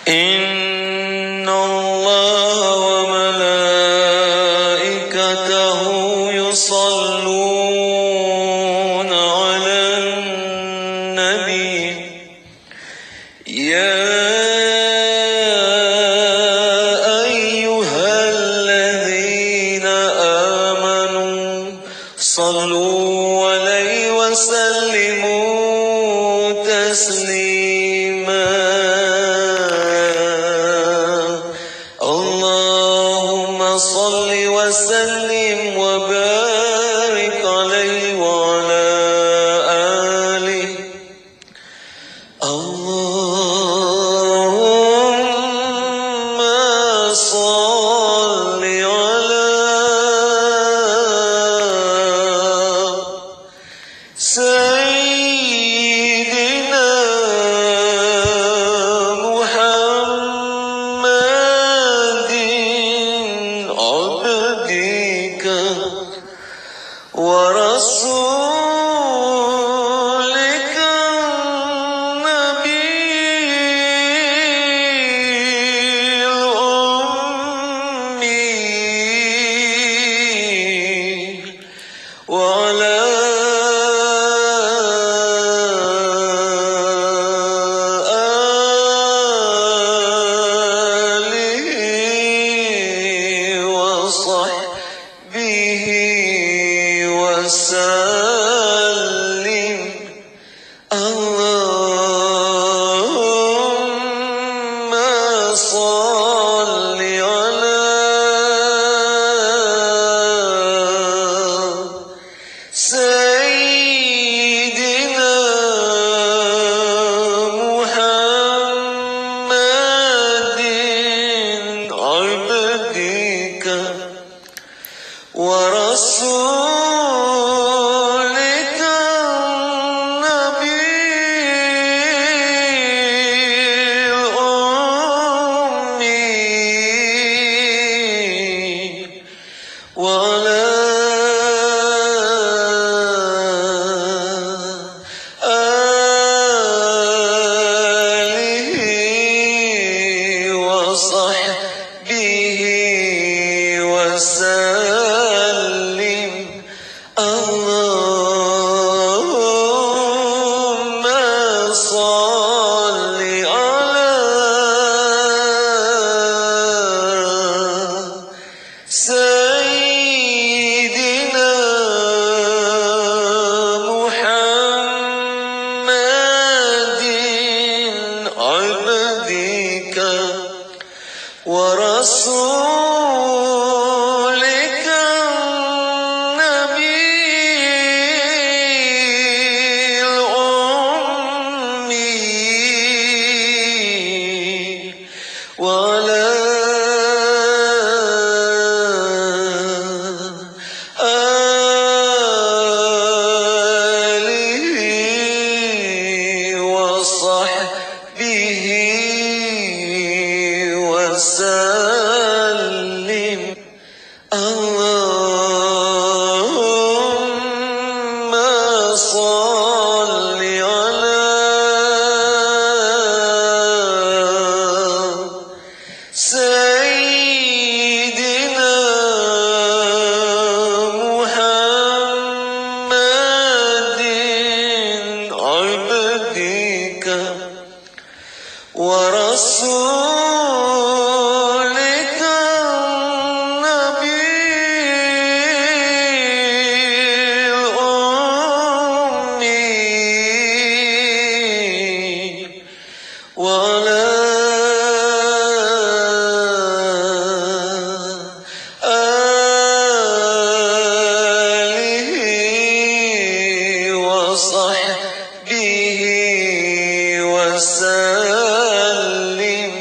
إن الله وملائكته يصلون على النبي يا أيها الذين آمنوا صلوا عليه وسلموا تسليما اللهم صل وسلم وبارك عليه وعلى آله اللهم صل على سيدنا محمد عبدك ورسولك النبي الأمي وعلى وصحبه وسلم اللهم صل على سيدنا محمد عبدك ورسولك النبي الأمي وعلى آله وصحبه وسلم اللهم صل على سيدنا محمد عبدك ورسولك النبي الأمي وعلى آله وصحبه وسلم اللهم صل على سيدنا محمد عبدك ورسولك النبي الأمي وعلى آله وصحبه وسلم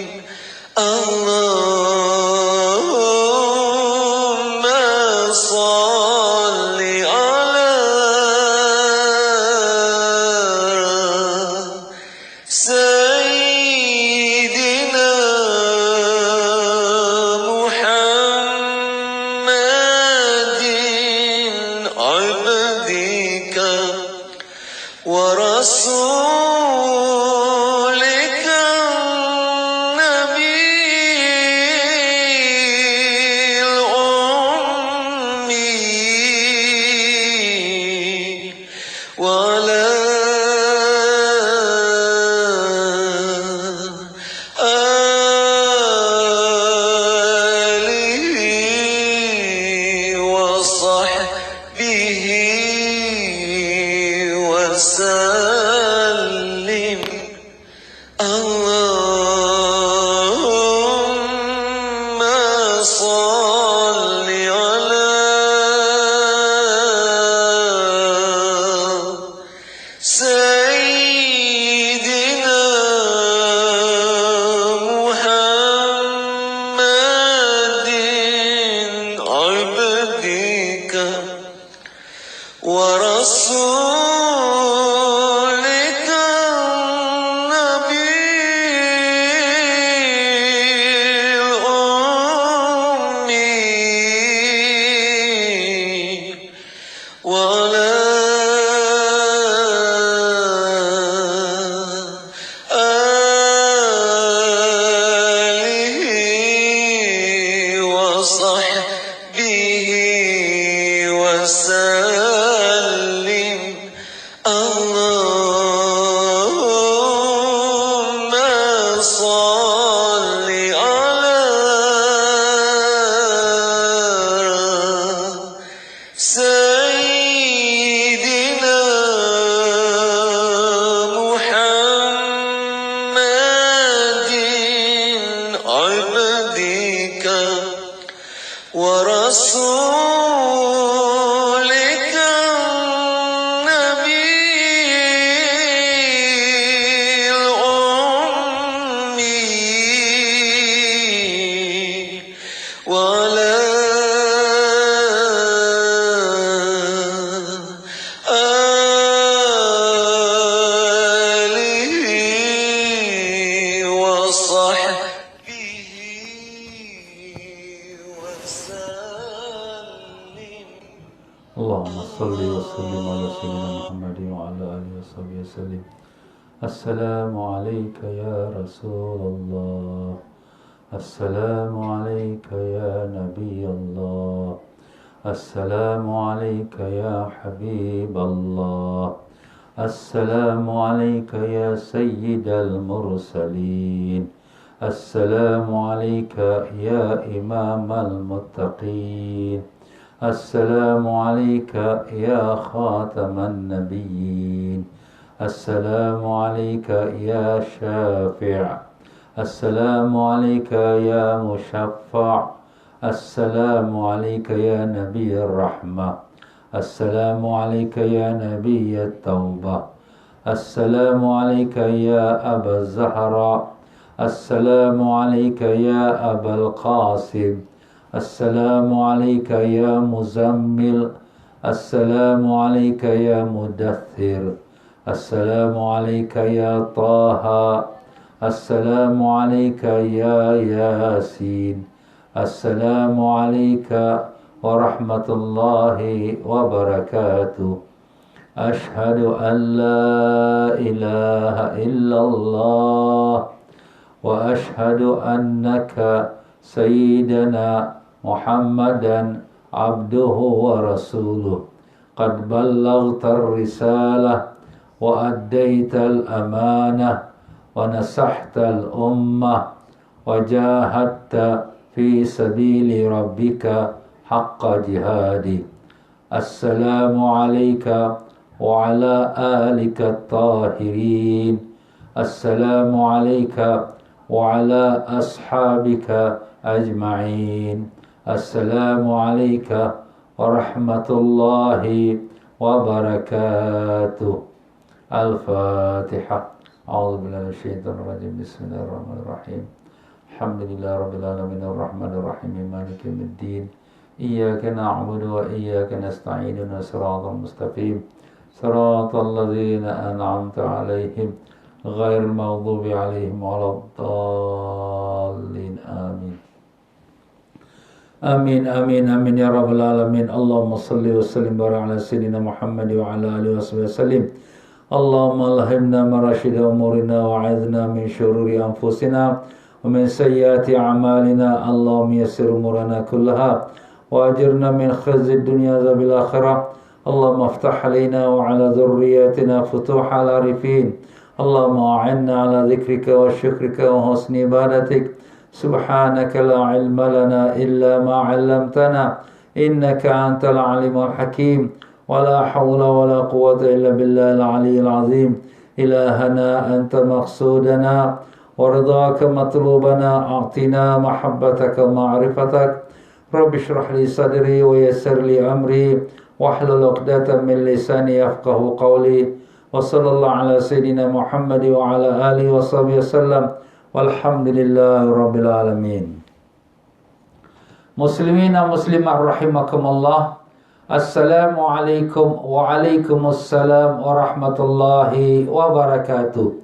رسولك النبي الأمي وعلى آله وصحبه وسلم. اللهم صل وسلم على سيدنا محمد وعلى آله وصحبه وسلم. السلام عليك يا رسول الله، السلام عليك يا نبي الله، السلام عليك يا حبيب الله، السلام عليك يا سيد المرسلين، السلام عليك يا إمام المتقين، السلام عليك يا خاتم النبيين، السلام عليك يا شافع، السلام عليك يا مشفع، السلام عليك يا نبي الرحمة، السلام عليك يا نبي التوبة، السلام عليك يا أبا الزهراء، السلام عليك يا أبا القاسم، السلام عليك يا مزمل، السلام عليك يا مدثر، السلام عليك يا طه، السلام عليك يا ياسين، السلام عليك ورحمة الله وبركاته. أشهد أن لا إله إلا الله وأشهد أنك سيدنا محمدا عبده ورسوله قد بلغت الرسالة وأديت الأمانة ونصحت الأمة وجاهدت في سبيل ربك حق جهادي. السلام عليك وعلى آلك الطاهرين، السلام عليك وعلى أصحابك أجمعين، السلام عليك ورحمة الله وبركاته. الفاتحة. أعوذ بالله من الشيطان الرجيم. بسم الله الرحمن الرحيم. الحمد لله رب العالمين الرحمن الرحيم مالك يوم الدين. إياك نعبد وإياك نستعين صراط المستقيم صراط الذين أنعمت عليهم غير المغضوب عليهم ولا الضالين. آمين آمين آمين آمين يا رب العالمين. اللهم صل وسلم وبارك على سيدنا محمد وعلى آله وصحبه وسلم. اللهم ألهمنا مراشد أمورنا وأعذنا من شرور أنفسنا ومن سيئات أعمالنا. اللهم يسر أمورنا كلها وأجرنا من خزي الدنيا وعذاب الآخرة. اللهم افتح علينا وعلى ذرياتنا فتوح العارفين. اللهم أعنا على ذكرك وشكرك وحسن عبادتك. سبحانك لا علم لنا إلا ما علمتنا إنك أنت العليم الحكيم. ولا حول ولا قوة إلا بالله العلي العظيم. إلهنا أنت مقصودنا ورضاك مطلوبنا. أعطنا محبتك ومعرفتك. رب اشرح لي صدري ويسر لي أمري واحلل عقدة من لساني يفقه قولي. وصلى الله على سيدنا محمد وعلى آله وصحبه وسلم. Walhamdulillah Rabbil Alamin. Muslimin dan muslimat rahimakumullah. Assalamualaikum waalaikumsalam warahmatullahi wabarakatuh.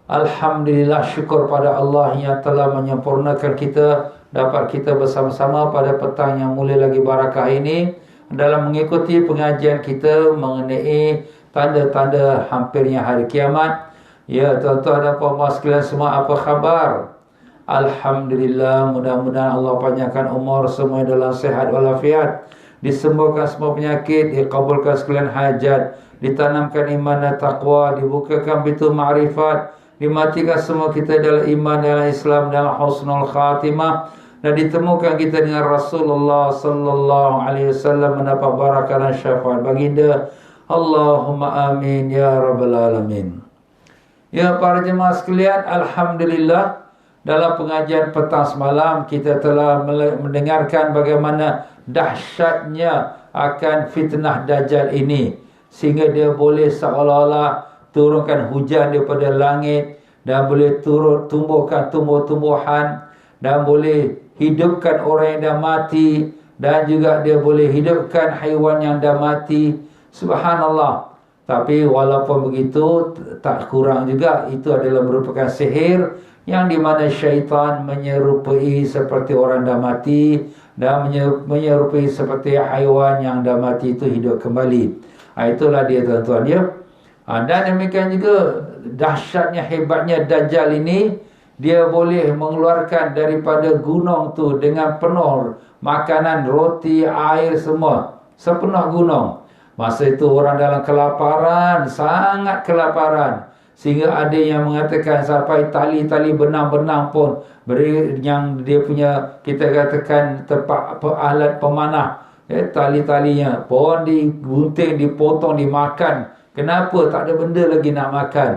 Alhamdulillah, syukur pada Allah yang telah menyempurnakan kita dapat kita bersama-sama pada petang yang mulia lagi barakah ini dalam mengikuti pengajian kita mengenai tanda-tanda hampirnya hari kiamat. Ya tuan-tuan dan puan-puan sekalian semua, apa khabar? Alhamdulillah, mudah-mudahan Allah panjangkan umur semua dalam sehat walafiat, disembuhkan semua penyakit, dikabulkan sekalian hajat, ditanamkan iman dan taqwa, dibukakan pintu ma'rifat, dimatikan semua kita dalam iman, dalam Islam, dalam husnul khatimah, dan ditemukan kita dengan Rasulullah sallallahu alaihi wasallam mendapat barakah dan syafaat baginda. Allahumma amin ya rabbal alamin. Ya para jemaah sekalian, alhamdulillah dalam pengajian petang semalam kita telah mendengarkan bagaimana dahsyatnya akan fitnah Dajjal ini, sehingga dia boleh seolah-olah turunkan hujan daripada langit, dan boleh tumbuhkan tumbuh-tumbuhan, dan boleh hidupkan orang yang dah mati, dan juga dia boleh hidupkan haiwan yang dah mati. Subhanallah. Tapi walaupun begitu, tak kurang juga itu adalah merupakan sihir, yang di mana syaitan menyerupai seperti orang dah mati, dan menyerupai seperti haiwan yang dah mati itu hidup kembali. Itulah dia tuan-tuan ya. Dan demikian juga dahsyatnya, hebatnya Dajjal ini, dia boleh mengeluarkan daripada gunung tu dengan penuh makanan, roti, air semua, sepenuh gunung. Masa itu orang dalam kelaparan, sangat kelaparan, sehingga ada yang mengatakan sampai tali-tali benang-benang pun yang dia punya, kita katakan tempat alat pemanah, tali-talinya pun digunting, dipotong, dimakan. Kenapa? Tak ada benda lagi nak makan.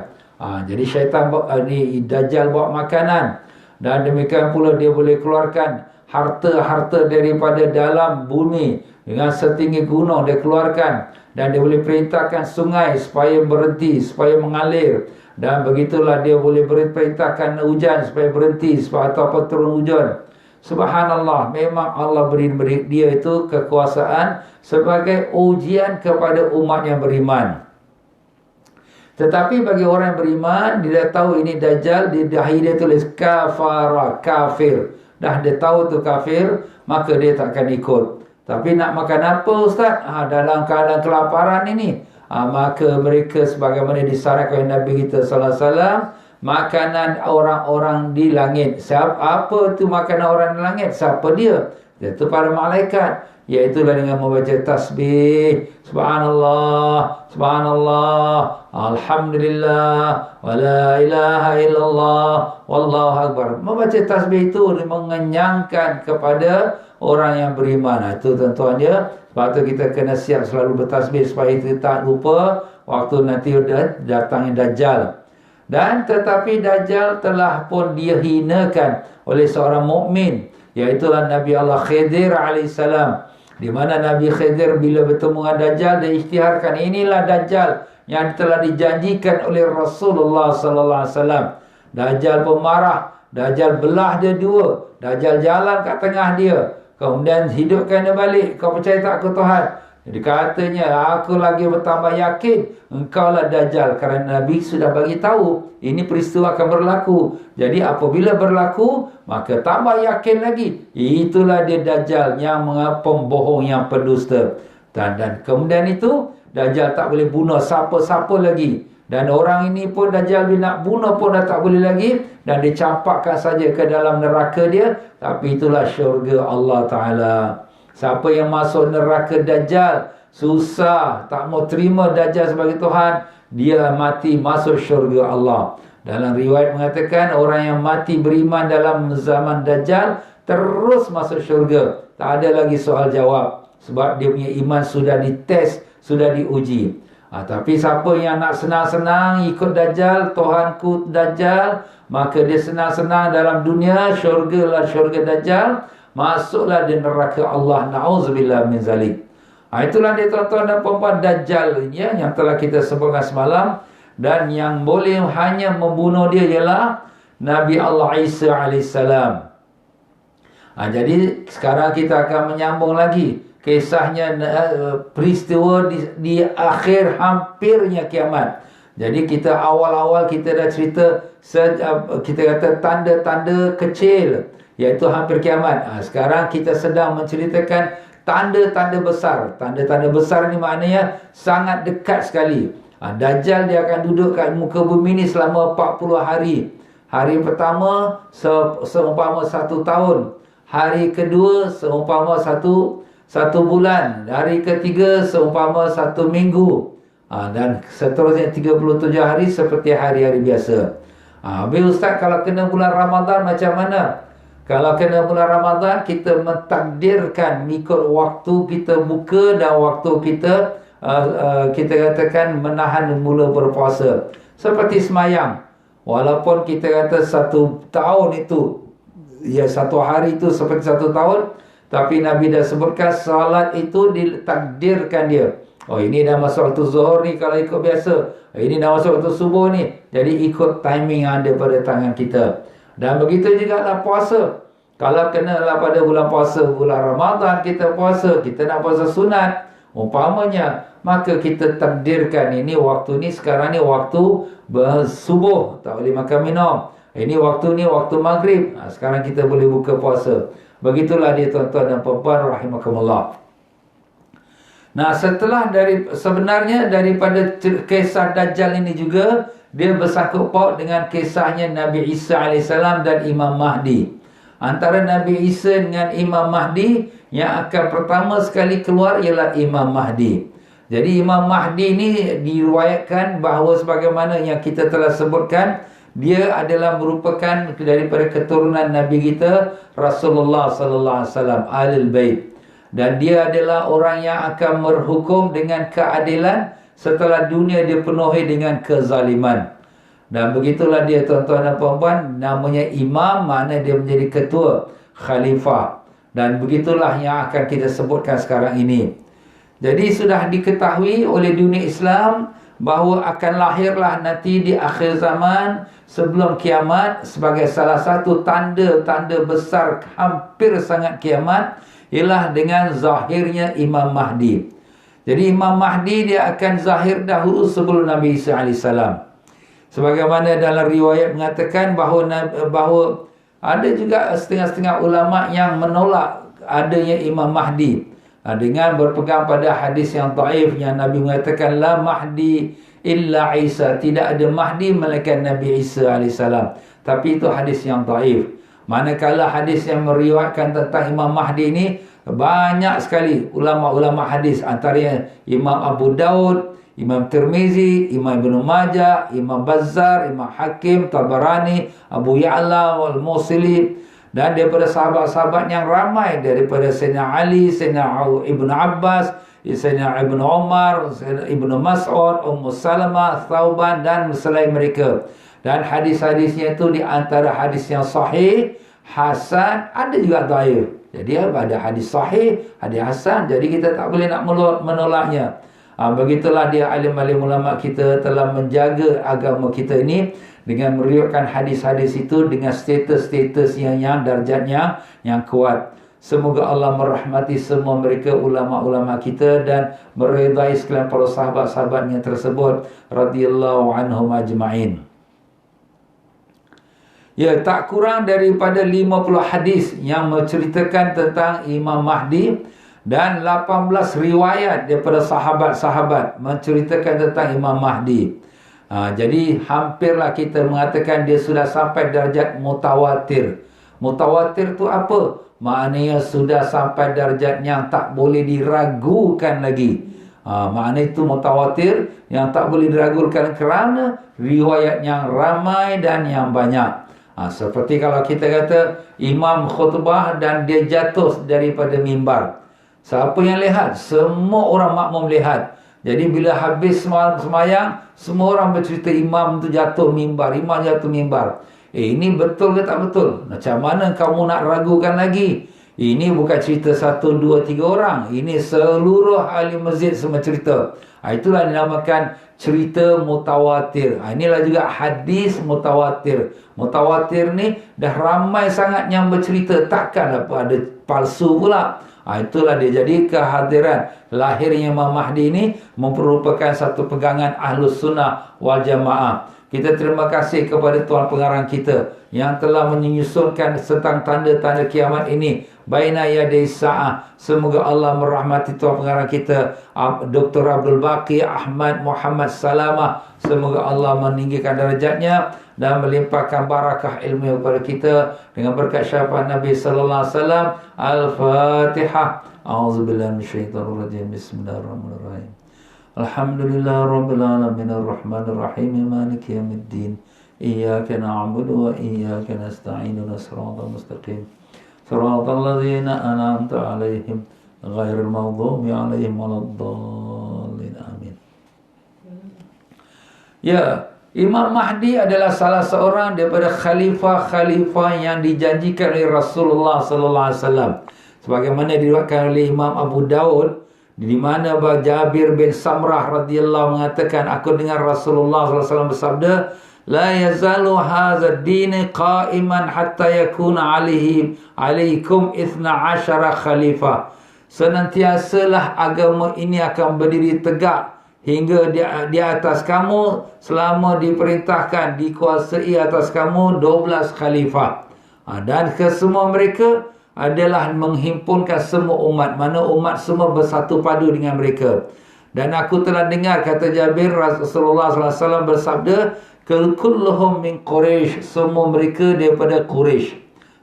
Jadi syaitan ni Dajjal bawa makanan. Dan demikian pula dia boleh keluarkan harta-harta daripada dalam bumi. Dengan setinggi gunung dia keluarkan. Dan dia boleh perintahkan sungai supaya berhenti, supaya mengalir. Dan begitulah dia boleh perintahkan hujan supaya berhenti, ataupun turun hujan. Subhanallah, memang Allah beri dia itu kekuasaan sebagai ujian kepada umat yang beriman. Tetapi bagi orang yang beriman, dia dah tahu ini Dajjal, di dahi dia tulis kafara, kafir. Dah dia tahu tu kafir, maka dia takkan ikut. Tapi nak makan apa Ustaz? Dalam keadaan kelaparan ini, maka mereka sebagaimana disarankan oleh Nabi kita sallallahu alaihi wasallam, makanan orang-orang di langit. Apa tu makanan orang di langit? Siapa dia? Iaitu para malaikat. Iaitulah dengan membaca tasbih, subhanallah, subhanallah, alhamdulillah, wa la ilaha illallah, wallahu akbar. Membaca tasbih itu mengenyangkan kepada orang yang beriman. Itu tuan-tuan ya. Sebab tu kita kena siap selalu bertasbih supaya kita tak lupa waktu nanti datangnya Dajjal. Dan tetapi Dajjal telah pun dihinakan oleh seorang mukmin, iaitulah Nabi Allah Khidir alaihissalam. Di mana Nabi Khidir bila bertemu dengan Dajjal, dia isytiharkan inilah Dajjal yang telah dijanjikan oleh Rasulullah sallallahu alaihi wasallam. Dajjal pun marah, Dajjal belah dia dua, Dajjal jalan kat tengah dia, kemudian hidupkan dia balik. Kau percaya tak ke Tuhan? Jadi katanya, aku lagi bertambah yakin engkaulah Dajjal, kerana Nabi sudah bagi tahu ini peristiwa akan berlaku. Jadi apabila berlaku, maka tambah yakin lagi, itulah dia Dajjal, yang pembohong, yang pendusta. Dan kemudian itu Dajjal tak boleh bunuh siapa-siapa lagi. Dan orang ini pun Dajjal bila nak bunuh pun dah tak boleh lagi, dan dicampakkan saja ke dalam neraka dia. Tapi itulah syurga Allah Ta'ala. Siapa yang masuk neraka Dajjal, susah, tak mau terima Dajjal sebagai Tuhan, dia mati masuk syurga Allah. Dalam riwayat mengatakan, orang yang mati beriman dalam zaman Dajjal terus masuk syurga. Tak ada lagi soal jawab, sebab dia punya iman sudah dites, sudah diuji. Tapi siapa yang nak senang-senang ikut Dajjal, Tuhanku Dajjal, maka dia senang-senang dalam dunia, syurga lah syurga Dajjal, masuklah di neraka Allah. Na'udzubillah min zalik. Itulah dia tuan-tuan dan puan-puan, Dajjal ya, yang telah kita sebutkan semalam. Dan yang boleh hanya membunuh dia ialah Nabi Allah Isa alaihissalam. Jadi sekarang kita akan menyambung lagi kisahnya, peristiwa di akhir hampirnya kiamat. Jadi kita awal-awal kita dah cerita, kita kata tanda-tanda kecil, iaitu hampir kiamat. Sekarang kita sedang menceritakan tanda-tanda besar. Tanda-tanda besar ni maknanya sangat dekat sekali. Dajjal dia akan duduk kat muka bumi ni selama 40 hari. Hari pertama seumpama 1 tahun. Hari kedua seumpama satu bulan. Hari ketiga seumpama 1 minggu. Dan seterusnya 37 hari seperti hari-hari biasa. Habis Ustaz, kalau kena bulan Ramadan macam mana? Kalau kena bulan Ramadan, kita mentakdirkan mengikut waktu kita buka dan waktu kita katakan menahan mula berpuasa. Seperti semayang. Walaupun kita kata 1 tahun itu, ya 1 hari itu seperti 1 tahun, tapi Nabi dah sebutkan salat itu ditakdirkan dia. Oh, ini dah masuk waktu zuhur ni kalau ikut biasa. Ini dah masuk waktu subuh ni. Jadi ikut timing yang ada pada tangan kita. Dan begitu juga lah puasa. Kalau kenalah pada bulan puasa, bulan Ramadan kita puasa, kita nak puasa sunat umpamanya, maka kita takdirkan ini waktu ni, sekarang ni waktu subuh, tak boleh makan minum. Ini waktu ni waktu maghrib. Sekarang kita boleh buka puasa. Begitulah dia tuan-tuan dan puan-puan rahimakumullah. Nah, sebenarnya daripada kisah Dajjal ini juga dia bersangkut paut dengan kisahnya Nabi Isa AS dan Imam Mahdi. Antara Nabi Isa dengan Imam Mahdi, yang akan pertama sekali keluar ialah Imam Mahdi. Jadi Imam Mahdi ini diriwayatkan bahawa sebagaimana yang kita telah sebutkan, dia adalah merupakan daripada keturunan Nabi kita Rasulullah sallallahu alaihi wasallam, Ahlul Bait. Dan dia adalah orang yang akan berhukum dengan keadilan setelah dunia dipenuhi dengan kezaliman. Dan begitulah dia tuan-tuan dan puan-puan, namanya imam, makna dia menjadi ketua, khalifah. Dan begitulah yang akan kita sebutkan sekarang ini. Jadi sudah diketahui oleh dunia Islam bahawa akan lahirlah nanti di akhir zaman sebelum kiamat, sebagai salah satu tanda-tanda besar hampir sangat kiamat, ialah dengan zahirnya Imam Mahdi. Jadi Imam Mahdi dia akan zahir dahulu sebelum Nabi Isa AS. Sebagaimana dalam riwayat mengatakan bahawa ada juga setengah-setengah ulama yang menolak adanya Imam Mahdi, dengan berpegang pada hadis yang dhaif yang Nabi mengatakan la Mahdi illa Isa, tidak ada Mahdi melainkan Nabi Isa AS. Tapi itu hadis yang dhaif. Manakala hadis yang meriwayatkan tentang Imam Mahdi ini, banyak sekali ulama-ulama hadis, antaranya Imam Abu Daud, Imam Tirmizi, Imam Ibn Majah, Imam Bazzar, Imam Hakim, Tabarani, Abu Ya'la wal-Musili, dan daripada sahabat-sahabat yang ramai, daripada Sayyidina Ali, Sayyidina Ibn Abbas, Sayyidina Ibn Umar, Sayyidina Ibn Mas'ud, Ummu Salamah, Thauban dan selain mereka. Dan hadis-hadisnya itu di antara hadis yang sahih, hasan, ada juga dhaif. Jadi ada hadis sahih, hadis hasan, jadi kita tak boleh nak menolaknya. Begitulah dia alim-alim ulama kita telah menjaga agama kita ini dengan meriwayatkan hadis-hadis itu dengan status-status yang darjatnya yang kuat. Semoga Allah merahmati semua mereka ulama-ulama kita dan meridai sekalian para sahabat-sahabatnya tersebut radhiyallahu anhum ajma'in. Ya, tak kurang daripada 50 hadis yang menceritakan tentang Imam Mahdi dan 18 riwayat daripada sahabat-sahabat menceritakan tentang Imam Mahdi. Jadi hampirlah kita mengatakan dia sudah sampai darjat mutawatir. Mutawatir tu apa? Maknanya sudah sampai darjat yang tak boleh diragukan lagi. Makna itu mutawatir, yang tak boleh diragukan kerana riwayat yang ramai dan yang banyak. Seperti kalau kita kata imam khutbah dan dia jatuh daripada mimbar, siapa yang lihat? Semua orang makmum lihat. Jadi bila habis semayang, semua orang bercerita imam tu jatuh mimbar, imam jatuh mimbar. Ini betul ke tak betul? Macam mana kamu nak ragukan lagi? Ini bukan cerita 1, 2, 3 orang. Ini seluruh ahli masjid semua cerita. Itulah dinamakan cerita mutawatir. Inilah juga hadis mutawatir. Mutawatir ni dah ramai sangat yang bercerita, takkanlah ada palsu pula. Itulah dia. Jadi kehadiran lahirnya Imam Mahdi ini merupakan satu pegangan Ahlus Sunnah wal Jamaah. Kita terima kasih kepada Tuan Pengarang kita yang telah menyusunkan tentang tanda-tanda kiamat ini, baina yaday sa'ah. Semoga Allah merahmati Tuan Pengarang kita Dr. Abdul Baqi Ahmad Muhammad Salamah. Semoga Allah meninggikan darjatnya dan melimpahkan barakah ilmu kepada kita dengan berkat syafaat Nabi sallallahu alaihi wasallam. Al-Fatihah. A'udzubillahi minasyaitonir rajim. Bismillahirrahmanirrahim. Alhamdulillah rabbil alamin arrahmanir rahim maliki yaumiddin. Iyyaka na'budu wa iyyaka nasta'in. Shiratal mustaqim. Shiratal ladzina an'amta 'alaihim ghairil maghdubi 'alaihim waladdallin. Amin. Ya, Imam Mahdi adalah salah seorang daripada khalifah-khalifah yang dijanjikan oleh Rasulullah sallallahu alaihi wasallam. Sebagaimana diriwayatkan oleh Imam Abu Daud, di mana Jabir bin Samrah radhiyallahu mengatakan, aku dengar Rasulullah sallallahu alaihi wasallam bersabda, la yazalu hadzal din qa'iman hatta yakuna alaikum 12 khalifah. Senantiasalah agama ini akan berdiri tegak hingga di atas kamu selama diperintahkan, dikuasai atas kamu 12 khalifah. Dan kesemua mereka adalah menghimpunkan semua umat, mana umat semua bersatu padu dengan mereka. Dan aku telah dengar, kata Jabir, Rasulullah SAW bersabda, kulluhum min Quraisy, semua mereka daripada Quraisy.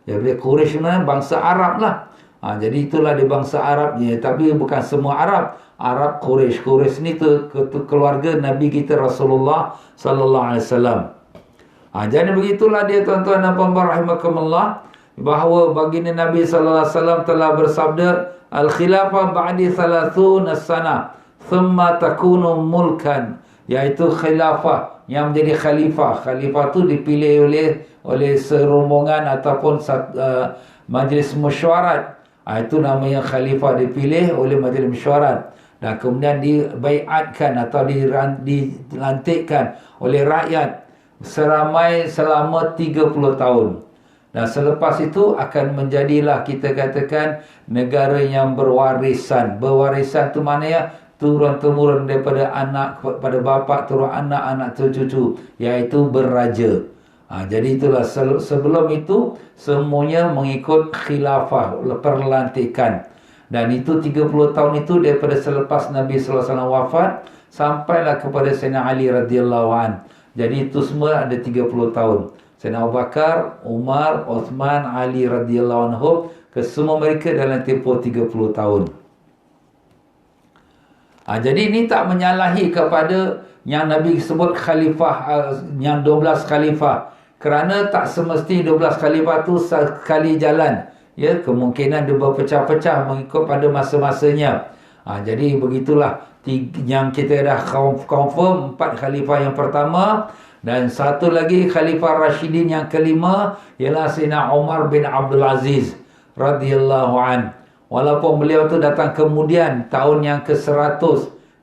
Daripada Quraisy mana? Bangsa Arab lah. Jadi itulah di bangsa Arab, ya, tapi bukan semua Arab. Arab Quraisy. Quraisy ni tu keluarga Nabi kita Rasulullah sallallahu alaihi wasallam. Jadi begitulah dia, tuan-tuan dan puan-puan rahimakumullah, bahawa baginda Nabi sallallahu alaihi wasallam telah bersabda, al-khilafah ba'di 30 sana thumma takunu mulkan, iaitu khilafah yang menjadi khalifah. Khalifah tu dipilih oleh serombongan ataupun majlis mesyuarat. Itu namanya khalifah, dipilih oleh majlis mesyuarat dan kemudian dibaiatkan atau dilantikkan oleh rakyat seramai selama 30 tahun. Dan selepas itu akan menjadilah, kita katakan, negara yang berwarisan. Berwarisan tu maknanya turun-temurun daripada anak pada bapa, turun anak, anak cucu, iaitu berraja. Jadi itulah, sebelum itu semuanya mengikut khilafah, perlantikan. Dan itu 30 tahun itu daripada selepas Nabi sallallahu alaihi wasallam wafat sampailah kepada Sayyidina Ali radhiyallahu an. Jadi itu semua ada 30 tahun. Sayyidina Abu Bakar, Umar, Uthman, Ali radhiyallahu anhum, kesemua mereka dalam tempoh 30 tahun. Jadi ini tak menyalahi kepada yang Nabi sebut khalifah, yang 12 khalifah. Kerana tak semesti 12 khalifah tu sekali jalan. Ya, kemungkinan dia berpecah-pecah mengikut pada masa-masanya. Jadi begitulah yang kita dah confirm 4 khalifah yang pertama, dan satu lagi khalifah Rashidin yang kelima ialah Sayyidina Umar bin Abdul Aziz radhiyallahu an. Walaupun beliau tu datang kemudian tahun yang ke-100,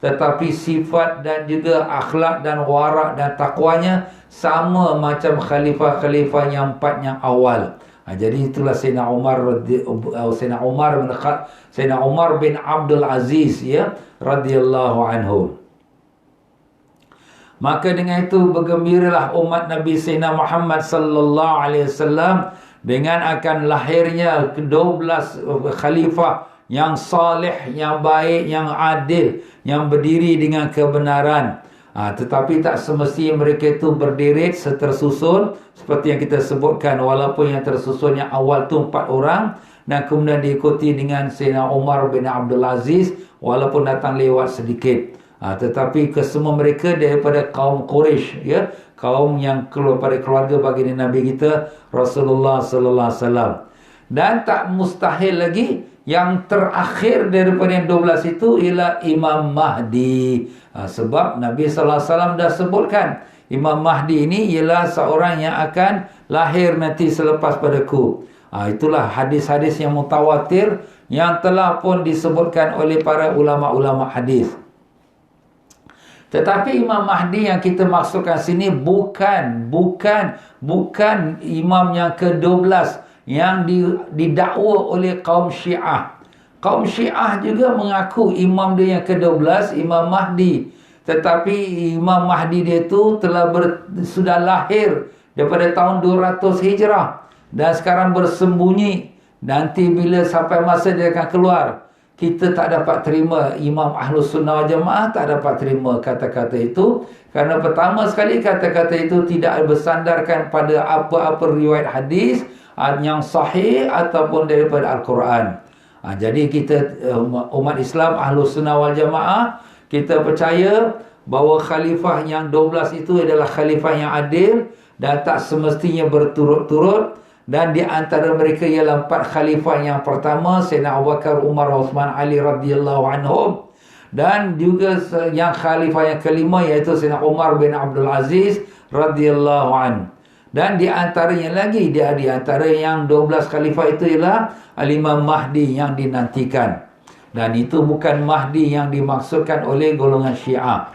tetapi sifat dan juga akhlak dan warak dan takwanya sama macam khalifah-khalifah yang 4 yang awal. Jadi itulah Sayyidina Umar bin Abdul Aziz, ya, radhiyallahu anhu. Maka dengan itu bergembiralah umat Nabi Sayyidina Muhammad sallallahu alaihi wasallam dengan akan lahirnya 12 khalifah yang salih, yang baik, yang adil, yang berdiri dengan kebenaran. Tetapi tak semestinya mereka itu berdiri setersusun seperti yang kita sebutkan. Walaupun yang tersusun yang awal tu 4 orang, dan kemudian diikuti dengan Sayyidina Umar bin Abdul Aziz, walaupun datang lewat sedikit. Tetapi kesemua mereka daripada kaum Quraisy, ya, kaum yang keluar pada keluarga baginda Nabi kita Rasulullah sallallahu alaihi wasallam. Dan tak mustahil lagi yang terakhir daripada yang 12 itu ialah Imam Mahdi. Sebab Nabi sallallahu alaihi wasallam dah sebutkan Imam Mahdi ini ialah seorang yang akan lahir nanti selepas padaku. Itulah hadis-hadis yang mutawatir yang telah pun disebutkan oleh para ulama-ulama hadis. Tetapi Imam Mahdi yang kita maksudkan sini bukan imam yang ke-12 yang didakwa oleh kaum Syiah. Kaum Syiah juga mengaku imam dia yang ke-12 Imam Mahdi. Tetapi Imam Mahdi dia tu sudah lahir daripada tahun 200 Hijrah dan sekarang bersembunyi. Nanti bila sampai masa dia akan keluar, kita tak dapat terima, Imam Ahlus Sunnah wal Jamaah tak dapat terima kata-kata itu. Kerana pertama sekali kata-kata itu tidak bersandarkan pada apa-apa riwayat hadis yang sahih ataupun daripada Al-Quran. Jadi kita umat Islam Ahlus Sunnah wal Jamaah, kita percaya bahawa khalifah yang 12 itu adalah khalifah yang adil dan tak semestinya berturut-turut. Dan di antara mereka ialah 4 khalifah yang pertama, Sayyidina Abu Bakar, Umar, Uthman, Ali radhiyallahu anhum. Dan juga yang khalifah yang kelima iaitu Sayyidina Umar bin Abdul Aziz radhiyallahu an. Dan di antaranya lagi, dia di antara yang 12 khalifah itu ialah Al-Imam Mahdi yang dinantikan. Dan itu bukan Mahdi yang dimaksudkan oleh golongan Syiah.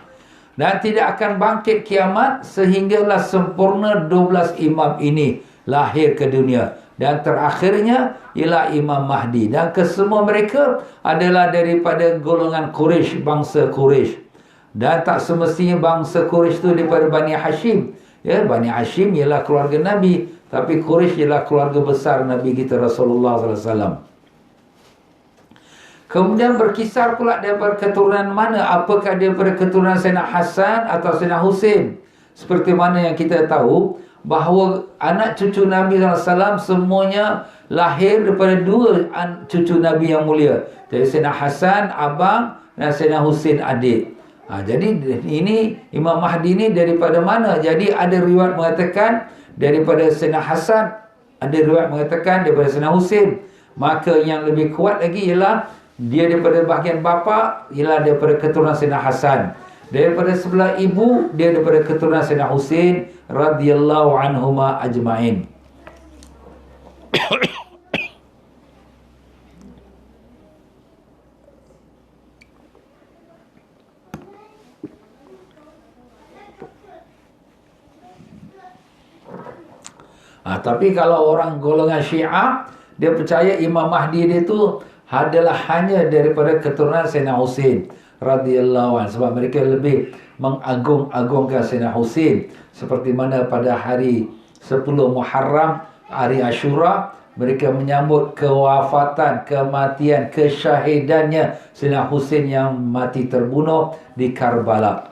Dan tidak akan bangkit kiamat sehinggalah sempurna 12 imam ini lahir ke dunia. Dan terakhirnya ialah Imam Mahdi. Dan kesemua mereka adalah daripada golongan Quraisy, bangsa Quraisy. Dan tak semestinya bangsa Quraisy itu daripada Bani Hashim. Ya, Bani Hashim ialah keluarga Nabi, tapi Quraisy ialah keluarga besar Nabi kita Rasulullah SAW. Kemudian berkisar pula daripada keturunan mana? Apakah daripada keturunan Sayyidina Hasan atau Sayyidina Husin? Seperti mana yang kita tahu bahawa anak cucu Nabi SAW semuanya lahir daripada dua cucu Nabi yang mulia. Jadi Sayyidina Hasan abang dan Sayyidina Husin adik. Jadi ini Imam Mahdi ni daripada mana? Jadi ada riwayat mengatakan daripada Sayyidina Hasan, ada riwayat mengatakan daripada Sayyidina Husin. Maka yang lebih kuat lagi ialah dia daripada bahagian bapa ialah daripada keturunan Sayyidina Hasan. Daripada sebelah ibu dia daripada keturunan Sayyidina Husin radhiyallahu anhuma ajma'in. Tapi kalau orang golongan Syiah, dia percaya Imam Mahdi dia tu adalah hanya daripada keturunan Sayyidina Husin radhiyallahu anhu, sebab mereka lebih mengagung-agungkan Sayyidina Husin. Seperti mana pada hari 10 Muharram, hari Ashura, mereka menyambut kewafatan, kematian, kesyahidannya Sayyidina Husin yang mati terbunuh di Karbala.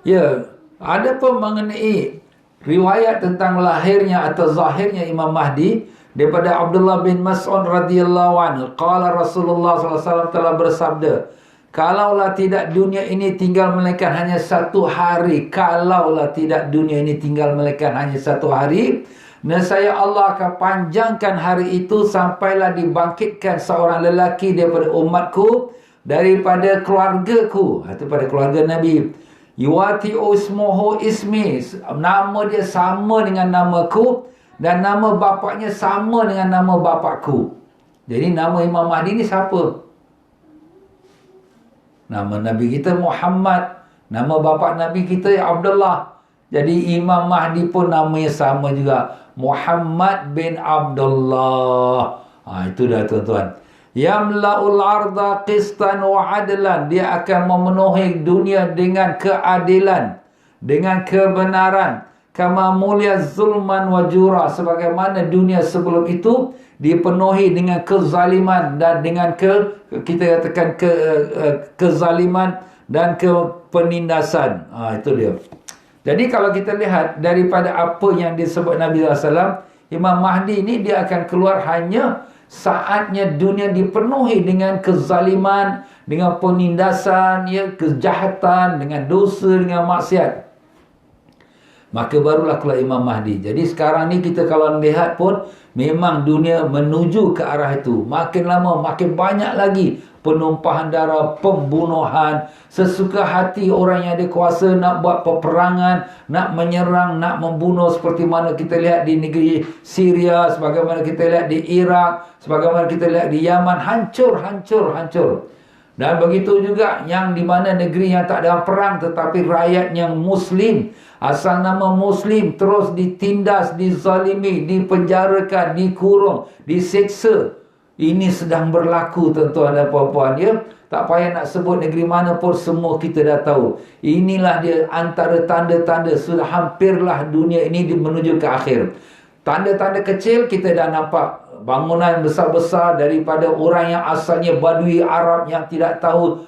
Ya, ada pun mengenai riwayat tentang lahirnya atau zahirnya Imam Mahdi daripada Abdullah bin Mas'ud radhiyallahu anhu. Qala Rasulullah SAW telah bersabda, kalaulah tidak dunia ini tinggal melainkan hanya satu hari, kalaulah tidak dunia ini tinggal melainkan hanya satu hari, nescaya Allah akan panjangkan hari itu sampailah dibangkitkan seorang lelaki daripada umatku, daripada keluargaku, atau pada keluarga Nabi. Yuwati usmuhu ismi, nama dia sama dengan namaku, dan nama bapaknya sama dengan nama bapakku. Jadi nama Imam Mahdi ni siapa? Nama Nabi kita Muhammad, nama bapak Nabi kita Abdullah. Jadi Imam Mahdi pun namanya sama juga, Muhammad bin Abdullah. Itu dah tuan-tuan. Yamla'ul arda qistan wa adlan, dia akan memenuhi dunia dengan keadilan, dengan kebenaran. Kama mulia zulman wa jura, sebagaimana dunia sebelum itu dipenuhi dengan kezaliman dan dengan kita katakan kezaliman dan penindasan. Itu dia. Jadi kalau kita lihat daripada apa yang disebut Nabi SAW, Imam Mahdi ini dia akan keluar hanya saatnya dunia dipenuhi dengan kezaliman, dengan penindasan, ya, kejahatan, dengan dosa, dengan maksiat. Maka barulah keluar Imam Mahdi. Jadi sekarang ni kita kalau melihat pun memang dunia menuju ke arah itu. Makin lama makin banyak lagi penumpahan darah, pembunuhan, sesuka hati orang yang ada kuasa nak buat peperangan, nak menyerang, nak membunuh, seperti mana kita lihat di negeri Syria, sebagaimana kita lihat di Iraq, sebagaimana kita lihat di Yaman, hancur. Dan begitu juga yang di mana negeri yang tak ada perang tetapi rakyat yang Muslim, asal nama Muslim, terus ditindas, dizalimi, dipenjarakan, dikurung, diseksa. Ini sedang berlaku tuan-tuan dan puan-puan, ya. Tak payah nak sebut negeri mana pun, semua kita dah tahu. Inilah dia antara tanda-tanda sudah hampirlah dunia ini menuju ke akhir. Tanda-tanda kecil kita dah nampak, bangunan besar-besar daripada orang yang asalnya Badui Arab yang tidak tahu,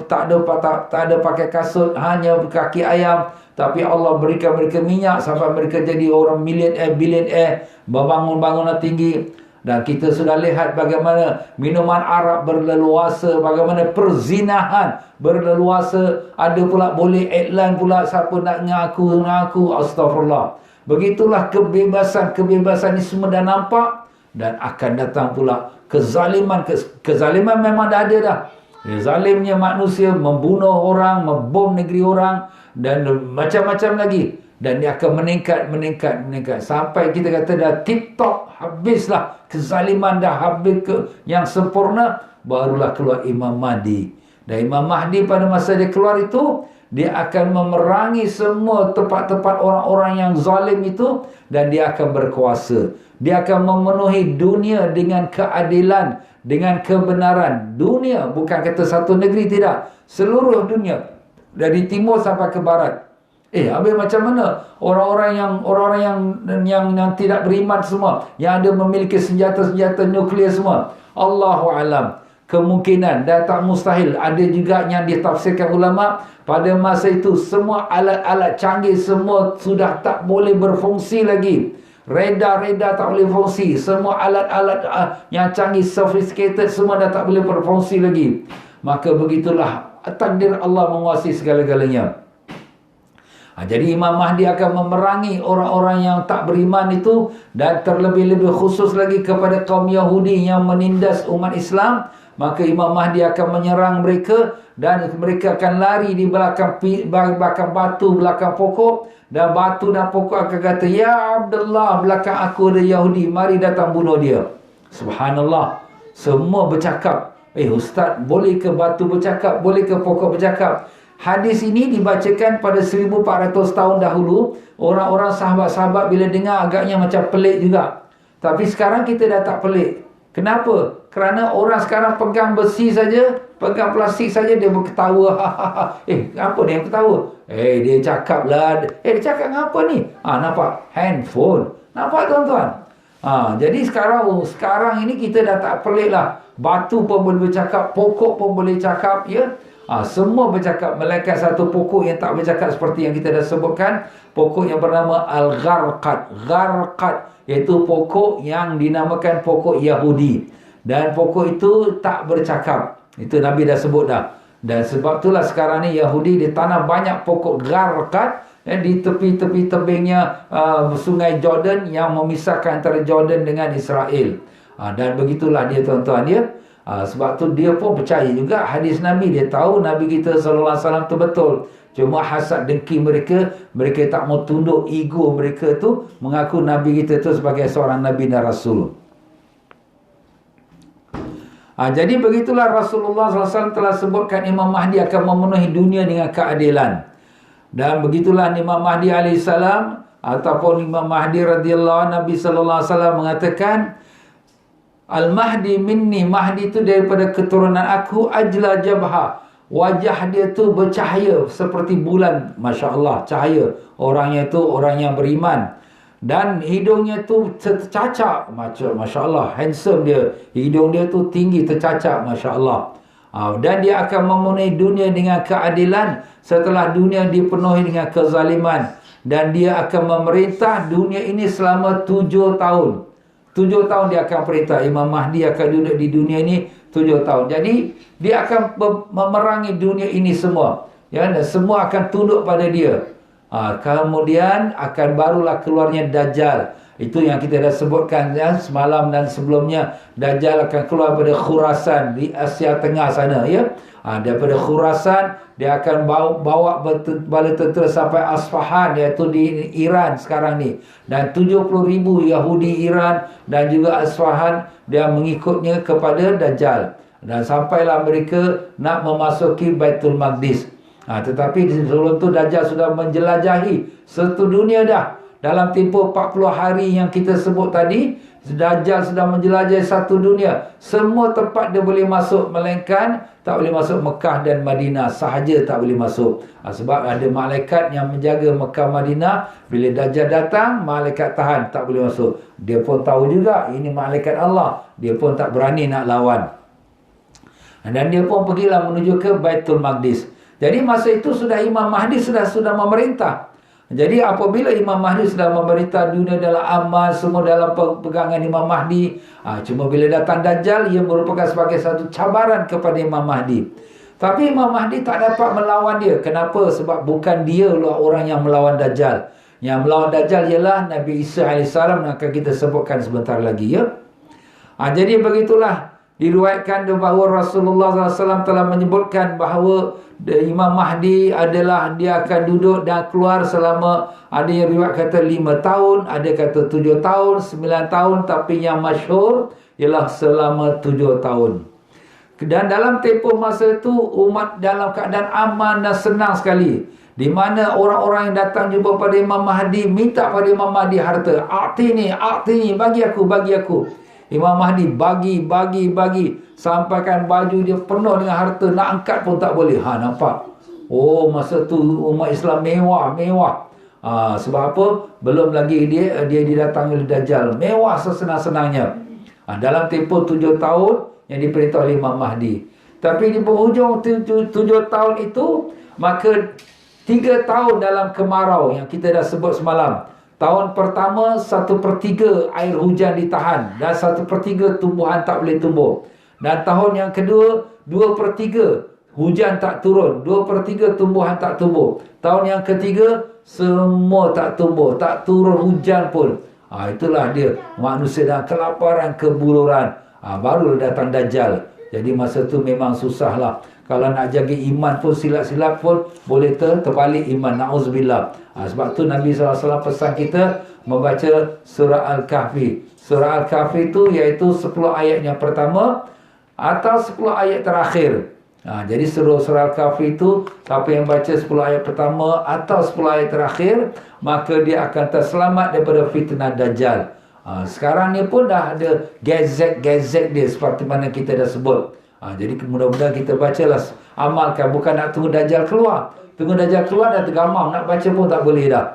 tak ada pakai kasut, hanya kaki ayam, tapi Allah berikan mereka minyak sampai mereka jadi orang bilioner, membangun bangunan tinggi. Dan kita sudah lihat bagaimana minuman Arab berleluasa, bagaimana perzinahan berleluasa. Ada pula boleh iklan pula, siapa nak ngaku, astagfirullah. Begitulah kebebasan ini semua dah nampak. Dan akan datang pula kezaliman. Kezaliman memang dah ada dah. Zalimnya manusia, membunuh orang, membom negeri orang, dan macam-macam lagi. Dan dia akan meningkat. Sampai kita kata dah tip-top, habislah. Kezaliman dah habis ke yang sempurna. Barulah keluar Imam Mahdi. Dan Imam Mahdi pada masa dia keluar itu, dia akan memerangi semua tempat-tempat orang-orang yang zalim itu. Dan dia akan berkuasa. Dia akan memenuhi dunia dengan keadilan, dengan kebenaran. Dunia, bukan kata satu negeri, tidak. Seluruh dunia. Dari timur sampai ke barat. Habis macam mana orang-orang yang tidak beriman semua, yang ada memiliki senjata-senjata nuklear semua? Allahu alam. Kemungkinan dan tak mustahil. Ada juga yang ditafsirkan ulama, pada masa itu semua alat-alat canggih semua sudah tak boleh berfungsi lagi. Radar tak boleh fungsi. Semua alat-alat yang canggih, sophisticated, semua dah tak boleh berfungsi lagi. Maka begitulah takdir Allah menguasai segala-galanya. Jadi Imam Mahdi akan memerangi orang-orang yang tak beriman itu, dan terlebih-lebih khusus lagi kepada kaum Yahudi yang menindas umat Islam. Maka Imam Mahdi akan menyerang mereka, dan mereka akan lari di belakang batu, belakang pokok. Dan batu dan pokok akan kata, "Ya Abdullah, belakang aku ada Yahudi, mari datang bunuh dia." Subhanallah. Semua bercakap, Ustaz, boleh ke batu bercakap? Boleh ke pokok bercakap? Hadis ini dibacakan pada 1400 tahun dahulu. Orang-orang sahabat-sahabat bila dengar agaknya macam pelik juga. Tapi sekarang kita dah tak pelik. Kenapa? Kerana orang sekarang pegang besi saja, pegang plastik saja, dia berketawa. Apa dia yang ketawa? Dia cakap lah. Dia cakap apa ni? Nampak? Handphone. Nampak tuan-tuan? Jadi sekarang ini kita dah tak pelik lah. Batu pun boleh bercakap, pokok pun boleh cakap, ya. Semua bercakap, melainkan satu pokok yang tak bercakap seperti yang kita dah sebutkan. Pokok yang bernama Al-Gharqad. Gharqad, iaitu pokok yang dinamakan pokok Yahudi. Dan pokok itu tak bercakap. Itu Nabi dah sebut dah. Dan sebab itulah sekarang ni Yahudi ditanam banyak pokok Gharqad di tepi-tepi tebingnya sungai Jordan yang memisahkan antara Jordan dengan Israel. Dan begitulah dia tuan-tuan, ya. Sebab tu dia pun percaya juga hadis Nabi. Dia tahu Nabi kita SAW tu betul. Cuma hasad dengki mereka tak mau tunduk ego mereka tu, mengaku Nabi kita tu sebagai seorang Nabi dan Rasul. Jadi begitulah Rasulullah SAW telah sebutkan Imam Mahdi akan memenuhi dunia dengan keadilan. Dan begitulah Imam Mahdi AS ataupun Imam Mahdi radhiyallahu Nabi SAW mengatakan, Al-Mahdi minni, Mahdi itu daripada keturunan aku, ajla jabha, wajah dia tu bercahaya seperti bulan, Masya Allah, cahaya. Orangnya tu orang yang beriman. Dan hidungnya tu tercacak, Masya Allah, handsome dia. Hidung dia tu tinggi, tercacak, Masya Allah. Dan dia akan memenuhi dunia dengan keadilan setelah dunia dipenuhi dengan kezaliman. Dan dia akan memerintah dunia ini selama 7 tahun. 7 tahun dia akan perintah. Imam Mahdi akan duduk di dunia ini 7 tahun. Jadi dia akan memerangi dunia ini semua, ya, dan semua akan tunduk pada dia. Kemudian akan barulah keluarnya Dajjal. Itu yang kita dah sebutkan, ya, semalam dan sebelumnya. Dajjal akan keluar pada Khurasan di Asia Tengah sana, ya. Daripada Khurasan dia akan bawa bala tentera sampai Asfahan, iaitu di Iran sekarang ni. Dan 70,000 Yahudi Iran dan juga Asfahan dia mengikutnya kepada Dajjal. Dan sampailah mereka nak memasuki Baitul Maqdis. Tetapi sebelum tu Dajjal sudah menjelajahi satu dunia dah. Dalam tempoh 40 hari yang kita sebut tadi, Dajjal sudah menjelajahi satu dunia. Semua tempat dia boleh masuk, melainkan tak boleh masuk Mekah dan Madinah sahaja, tak boleh masuk. Sebab ada malaikat yang menjaga Mekah Madinah. Bila Dajjal datang, malaikat tahan, tak boleh masuk. Dia pun tahu juga ini malaikat Allah. Dia pun tak berani nak lawan. Dan dia pun pergilah menuju ke Baitul Maqdis. Jadi masa itu sudah Imam Mahdi sudah memerintah. Jadi apabila Imam Mahdi sudah memerintah dunia dalam amal, semua dalam pegangan Imam Mahdi. Cuma bila datang Dajjal, ia merupakan sebagai satu cabaran kepada Imam Mahdi. Tapi Imam Mahdi tak dapat melawan dia. Kenapa? Sebab bukan dia lah orang yang melawan Dajjal. Yang melawan Dajjal ialah Nabi Isa AS, yang akan kita sebutkan sebentar lagi, ya. Jadi begitulah diriwayatkan bahawa Rasulullah SAW telah menyebutkan bahawa Imam Mahdi adalah dia akan duduk dan keluar selama, ada yang riwayat kata 5 tahun, ada kata 7 tahun, 9 tahun, tapi yang masyhur ialah selama 7 tahun. Dan dalam tempoh masa itu umat dalam keadaan aman dan senang sekali. Di mana orang-orang yang datang jumpa pada Imam Mahdi minta pada Imam Mahdi harta. A'tini, bagi aku. Imam Mahdi bagi. Sampaikan baju dia penuh dengan harta, nak angkat pun tak boleh. Nampak? Oh, masa tu umat Islam mewah. Sebab apa? Belum lagi dia didatangi oleh Dajjal. Mewah sesenang-senangnya. Dalam tempoh 7 tahun yang diperintah oleh Imam Mahdi. Tapi di penghujung 7 tahun itu, maka 3 tahun dalam kemarau yang kita dah sebut semalam. Tahun pertama 1/3 air hujan ditahan dan 1/3 tumbuhan tak boleh tumbuh. Dan tahun yang kedua 2/3 hujan tak turun, 2/3 tumbuhan tak tumbuh. Tahun yang ketiga semua tak tumbuh, tak turun hujan pun. Itulah dia manusia dalam kelaparan, kebuluran. Baru datang Dajjal. Jadi masa tu memang susahlah. Kalau nak jaga iman pun silap-silap pun boleh terbalik iman. Na'udzubillah. Sebab tu Nabi SAW pesan kita membaca surah Al-Kahfi. Surah Al-Kahfi itu iaitu 10 ayat yang pertama atau 10 ayat terakhir. Jadi surah Al-Kahfi itu siapa yang baca 10 ayat pertama atau 10 ayat terakhir, maka dia akan terselamat daripada fitnah Dajjal. Sekarang ni pun dah ada gazet dia seperti mana kita dah sebut. Jadi mudah-mudahan kita bacalah, amalkan. Bukan nak tunggu Dajjal keluar. Tunggu Dajjal keluar dah tergamam, nak baca pun tak boleh dah.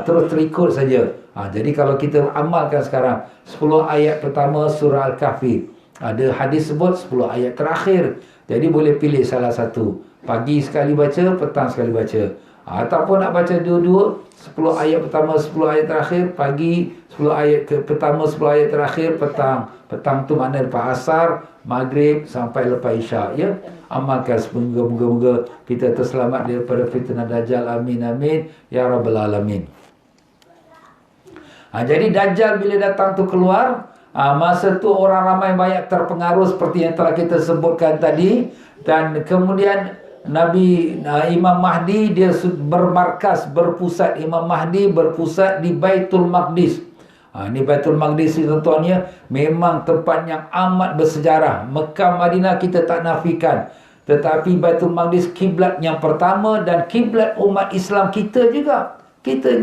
Terus terikut saja. Jadi kalau kita amalkan sekarang 10 ayat pertama surah Al-Kahfi, ada hadis sebut 10 ayat terakhir. Jadi boleh pilih salah satu. Pagi sekali baca, petang sekali baca. Ataupun nak baca dua-dua, 10 ayat pertama, 10 ayat terakhir pagi, 10 ayat pertama, 10 ayat terakhir petang. Petang tu makna lepas asar, maghrib sampai lepas isyak, ya. Amalkan, semoga-moga kita terselamat daripada fitnah Dajjal. Amin ya rabbal alamin. Jadi Dajjal bila datang tu keluar, masa tu orang ramai banyak terpengaruh seperti yang telah kita sebutkan tadi. Dan kemudian Imam Mahdi dia berpusat. Imam Mahdi berpusat di Baitul Maqdis. Ini Baitul Maqdis ni tuan-tuannya memang tempat yang amat bersejarah. Mekah, Madinah kita tak nafikan, tetapi Baitul Maqdis kiblat yang pertama dan kiblat umat Islam kita juga.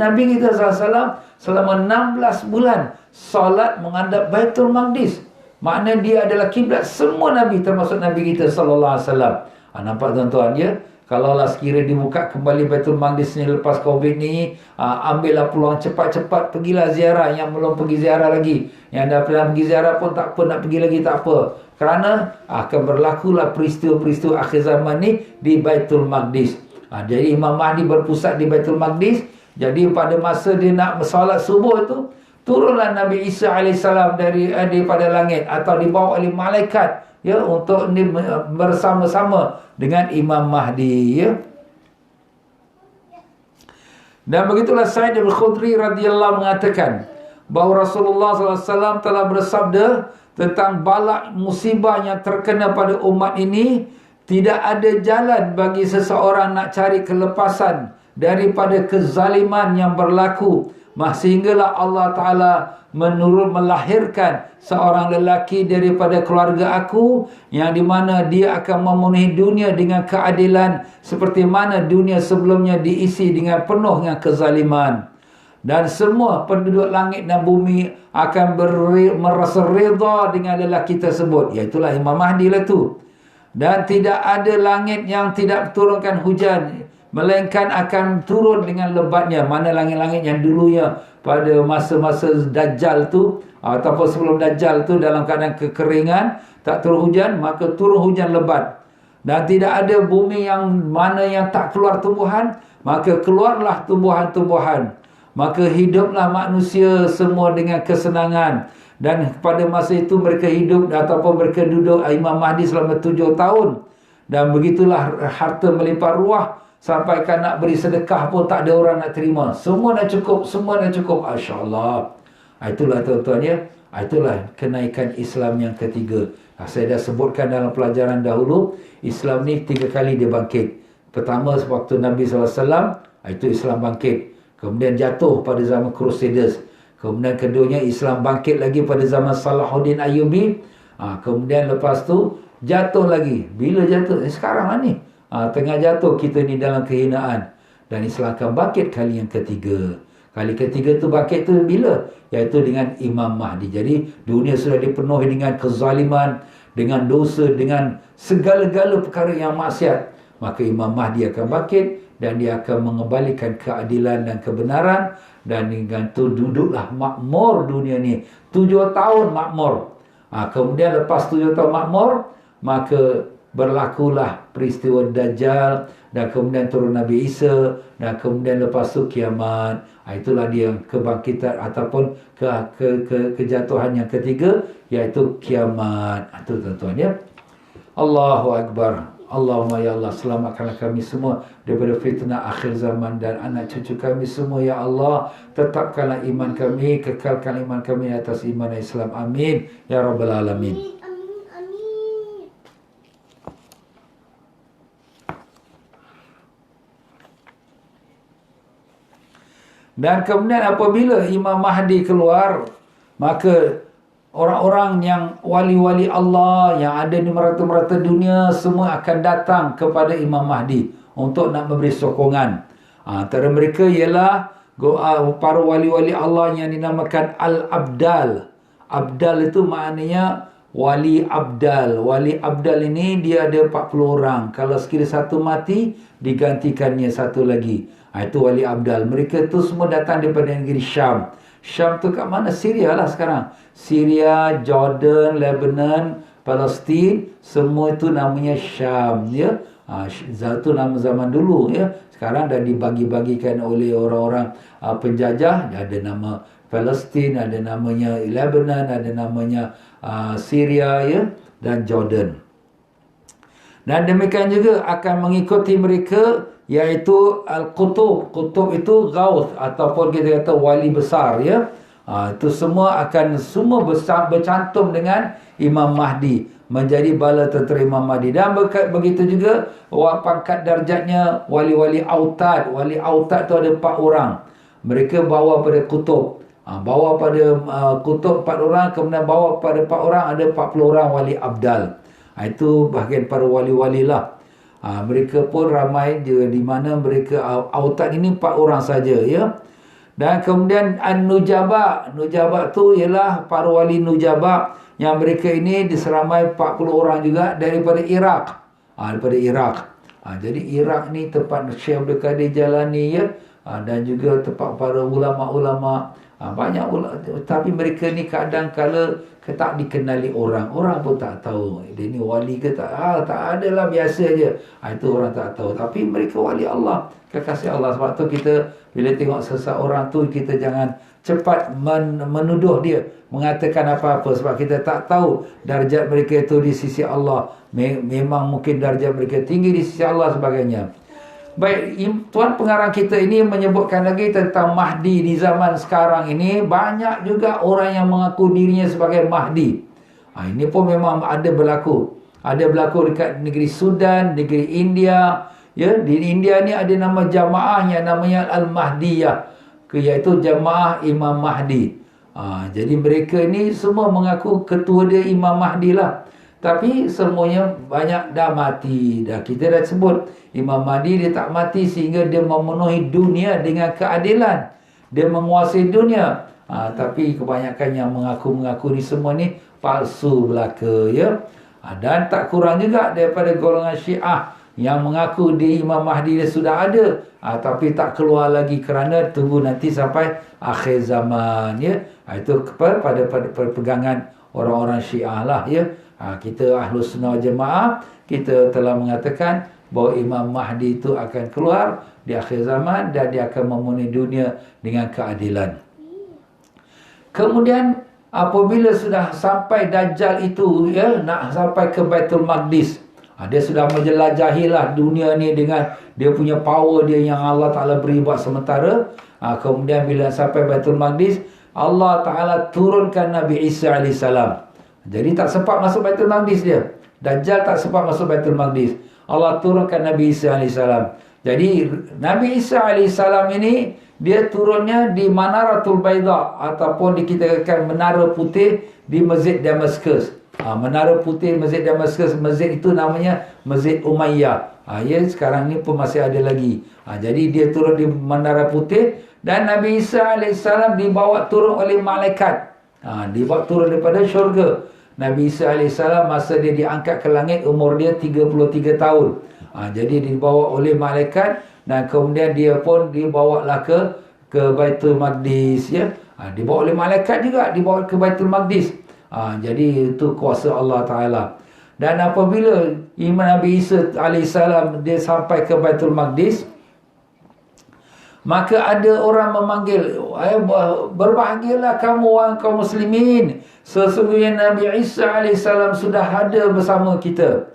Nabi kita SAW selama 16 bulan solat menghadap Baitul Maqdis. Makna dia adalah kiblat semua Nabi, termasuk Nabi kita SAW. Nampak tuan-tuan, ya? Kalaulah sekira dibuka kembali Baitul Maqdis ni lepas Covid ni, ambillah peluang cepat-cepat pergilah ziarah. Yang belum pergi ziarah lagi, yang dah pernah pergi ziarah pun tak apa, nak pergi lagi tak apa. Kerana akan berlakulah peristiwa-peristiwa akhir zaman ni di Baitul Maqdis. Jadi Imam Mahdi berpusat di Baitul Maqdis. Jadi pada masa dia nak bersolat subuh tu, turunlah Nabi Isa AS daripada langit atau dibawa oleh malaikat, ya, untuk bersama-sama dengan Imam Mahdi, ya. Dan begitulah Sa'id al-Khudri radhiyallahu mengatakan bahawa Rasulullah SAW telah bersabda tentang bala musibah yang terkena pada umat ini. Tidak ada jalan bagi seseorang nak cari kelepasan daripada kezaliman yang berlaku, sehinggalah Allah Ta'ala melahirkan seorang lelaki daripada keluarga aku, yang dimana dia akan memenuhi dunia dengan keadilan seperti mana dunia sebelumnya diisi dengan penuh dengan kezaliman. Dan semua penduduk langit dan bumi akan merasa reda dengan lelaki tersebut, iaitulah Imam Mahdi lah tu. Dan tidak ada langit yang tidak turunkan hujan, melainkan akan turun dengan lebatnya. Mana langit-langit yang dulunya pada masa-masa Dajjal tu ataupun sebelum Dajjal tu dalam keadaan kekeringan, tak turun hujan, maka turun hujan lebat. Dan tidak ada bumi yang mana yang tak keluar tumbuhan, maka keluarlah tumbuhan-tumbuhan. Maka hiduplah manusia semua dengan kesenangan. Dan pada masa itu mereka hidup ataupun mereka duduk Imam Mahdi selama 7 tahun. Dan begitulah harta melimpah ruah, sampaikan nak beri sedekah pun tak ada orang nak terima. Semua dah cukup, Masya Allah. Itulah tuan-tuan ya. Itulah kenaikan Islam yang ketiga. Saya dah sebutkan dalam pelajaran dahulu, Islam ni 3 kali dia bangkit. Pertama waktu Nabi SAW, itu Islam bangkit. Kemudian jatuh pada zaman Crusaders. Kemudian keduanya Islam bangkit lagi pada zaman Salahuddin Ayyubi. Kemudian lepas tu jatuh lagi. Bila jatuh? Sekarang lah ni. Tengah jatuh kita ni dalam kehinaan. Dan Islam akan bangkit kali yang ketiga. Kali ketiga tu bangkit tu bila? Iaitu dengan Imam Mahdi. Jadi dunia sudah dipenuhi dengan kezaliman, dengan dosa, dengan segala-gala perkara yang maksiat. Maka Imam Mahdi akan bangkit dan dia akan mengembalikan keadilan dan kebenaran. Dan dengan tu duduklah makmur dunia ni. 7 tahun makmur. Kemudian lepas 7 tahun makmur, maka berlakulah peristiwa Dajjal, dan kemudian turun Nabi Isa, dan kemudian lepas tu kiamat. Itulah dia kebangkitan ataupun kejatuhan yang ketiga, iaitu kiamat. Itu tuan-tuan ya. Allahu Akbar. Allahumma ya Allah, selamatkanlah kami semua daripada fitnah akhir zaman dan anak cucu kami semua ya Allah. Tetapkanlah iman kami, kekalkan iman kami atas iman Islam. Amin ya rabbal alamin. Dan kemudian apabila Imam Mahdi keluar, maka orang-orang yang wali-wali Allah yang ada di merata-merata dunia semua akan datang kepada Imam Mahdi untuk nak memberi sokongan. Antara mereka ialah para wali-wali Allah yang dinamakan Al-Abdal. Abdal itu maknanya wali abdal. Wali abdal ini dia ada 40 orang. Kalau sekiranya satu mati, digantikannya satu lagi. Itu wali abdal. Mereka tu semua datang daripada negeri Syam. Syam tu kat mana? Syria lah sekarang. Syria, Jordan, Lebanon, Palestin, semua itu namanya Syam ya. Itu nama zaman dulu ya. Sekarang dah dibagi-bagikan oleh orang-orang penjajah. Ada nama Palestin, ada namanya Lebanon, ada namanya Syria ya, dan Jordan. Dan demikian juga akan mengikuti mereka, iaitu Al-Qutub. Qutub itu Gauth ataupun kita kata wali besar ya. Itu semua akan bercantum dengan Imam Mahdi, menjadi bala tentera Imam Mahdi. Dan begitu juga pangkat darjatnya wali-wali autad. Wali autad tu ada 4 orang. Mereka bawa pada kutub. Bawa pada kutub 4 orang, kemudian bawa pada 4 orang, ada 40 orang wali abdal. Itu bahagian para wali-wali lah. Mereka pun ramai je, di mana mereka autad ini 4 orang saja ya. Dan kemudian An-Nujaba. Nujaba tu ialah para wali Nujaba, yang mereka ini diseramai 40 orang juga daripada Iraq. Daripada Iraq. Jadi Iraq ni tempat Syekh Abdul Qadir Jalani ya. Dan juga tempat para ulama-ulama. Banyak ulama, tapi mereka ni kadang-kala tak dikenali orang. Orang pun tak tahu dia ni wali ke tak. Tak adalah, biasa je. Itu orang tak tahu. Tapi mereka wali Allah, kekasih Allah. Sebab tu kita bila tengok seseorang tu, kita jangan cepat menuduh dia, mengatakan apa-apa, sebab kita tak tahu darjat mereka itu di sisi Allah. Memang mungkin darjat mereka tinggi di sisi Allah sebagainya. Baik, tuan pengarang kita ini menyebutkan lagi tentang Mahdi di zaman sekarang ini. Banyak juga orang yang mengaku dirinya sebagai Mahdi. Ini pun memang ada berlaku. Ada berlaku dekat negeri Sudan, negeri India. Ya, di India ni ada nama jamaah yang namanya Al-Mahdiyah, iaitu jamaah Imam Mahdi. Jadi mereka ni semua mengaku ketua dia Imam Mahdi lah. Tapi semuanya banyak dah mati. Kita dah sebut Imam Mahdi dia tak mati sehingga dia memenuhi dunia dengan keadilan. Dia menguasai dunia. Tapi kebanyakan yang mengaku-mengaku ni semua ni palsu belaka ya. Dan tak kurang juga daripada golongan Syiah yang mengaku di Imam Mahdi dia sudah ada. Tapi tak keluar lagi kerana tunggu nanti sampai akhir zaman ya. Itu pada pegangan orang-orang Syiah lah ya. Kita Ahlus Sunnah Jemaah, kita telah mengatakan bahawa Imam Mahdi itu akan keluar di akhir zaman dan dia akan memenuhi dunia dengan keadilan. Kemudian apabila sudah sampai Dajjal itu ya, nak sampai ke Baitul Maqdis, dia sudah menjelajahilah dunia ni dengan dia punya power dia yang Allah Ta'ala beri buat sementara. Kemudian bila sampai Baitul Maqdis, Allah Ta'ala turunkan Nabi Isa AS. Jadi tak sempat masuk Baitul Maqdis dia. Dajjal tak sempat masuk Baitul Maqdis. Allah turunkan Nabi Isa AS. Jadi Nabi Isa AS ini dia turunnya di Manaratul Baida ataupun dikatakan Menara Putih di Masjid Damaskus. Menara Putih Masjid Damaskus, masjid itu namanya Masjid Umayyah. Ya, sekarang ni pun masih ada lagi. Jadi dia turun di Menara Putih dan Nabi Isa AS dibawa turun oleh malaikat. Dibawa turun daripada syurga. Nabi Isa AS masa dia diangkat ke langit umur dia 33 tahun. Jadi dibawa oleh malaikat dan kemudian dia pun dibawalah ke Baitul Maqdis, ya. Dibawa oleh malaikat juga, dibawa ke Baitul Maqdis. Jadi itu kuasa Allah Ta'ala. Dan apabila Imam Nabi Isa AS dia sampai ke Baitul Maqdis, maka ada orang memanggil, berbahagialah kamu wahai kaum muslimin, sesungguhnya Nabi Isa AS sudah ada bersama kita.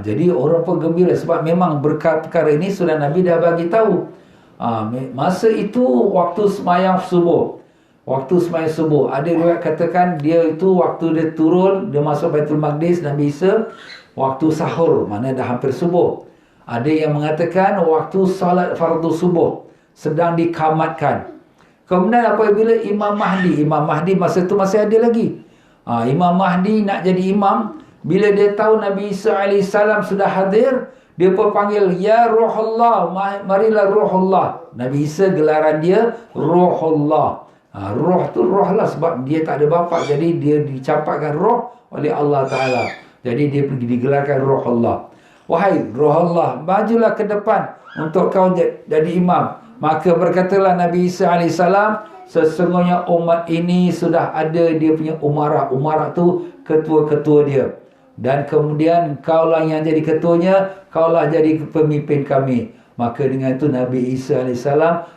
Jadi orang pun gembira sebab memang berkat perkara ini sudah Nabi dah bagi tahu. Masa itu waktu sembahyang subuh. Waktu sembahyang subuh, ada riwayat katakan dia itu waktu dia turun, dia masuk Baitul Maqdis Nabi Isa, waktu sahur, mana dah hampir subuh. Ada yang mengatakan waktu salat fardu subuh sedang dikamatkan. Kemudian apabila Imam Mahdi masa tu masih ada lagi. Imam Mahdi nak jadi imam, bila dia tahu Nabi Isa AS sudah hadir, dia pun panggil, ya Ruhullah, marilah Ruhullah. Nabi Isa gelaran dia Ruhullah. Roh tu roh lah sebab dia tak ada bapa, jadi dia dicampakkan roh oleh Allah Ta'ala. Jadi dia pergi digelarkan Roh Allah. Wahai Roh Allah, majulah ke depan untuk kau jadi imam. Maka berkatalah Nabi Isa AS, sesungguhnya umat ini sudah ada dia punya umarah. Umarah tu ketua-ketua dia. Dan kemudian kaulah yang jadi ketuanya, kaulah jadi pemimpin kami. Maka dengan itu Nabi Isa AS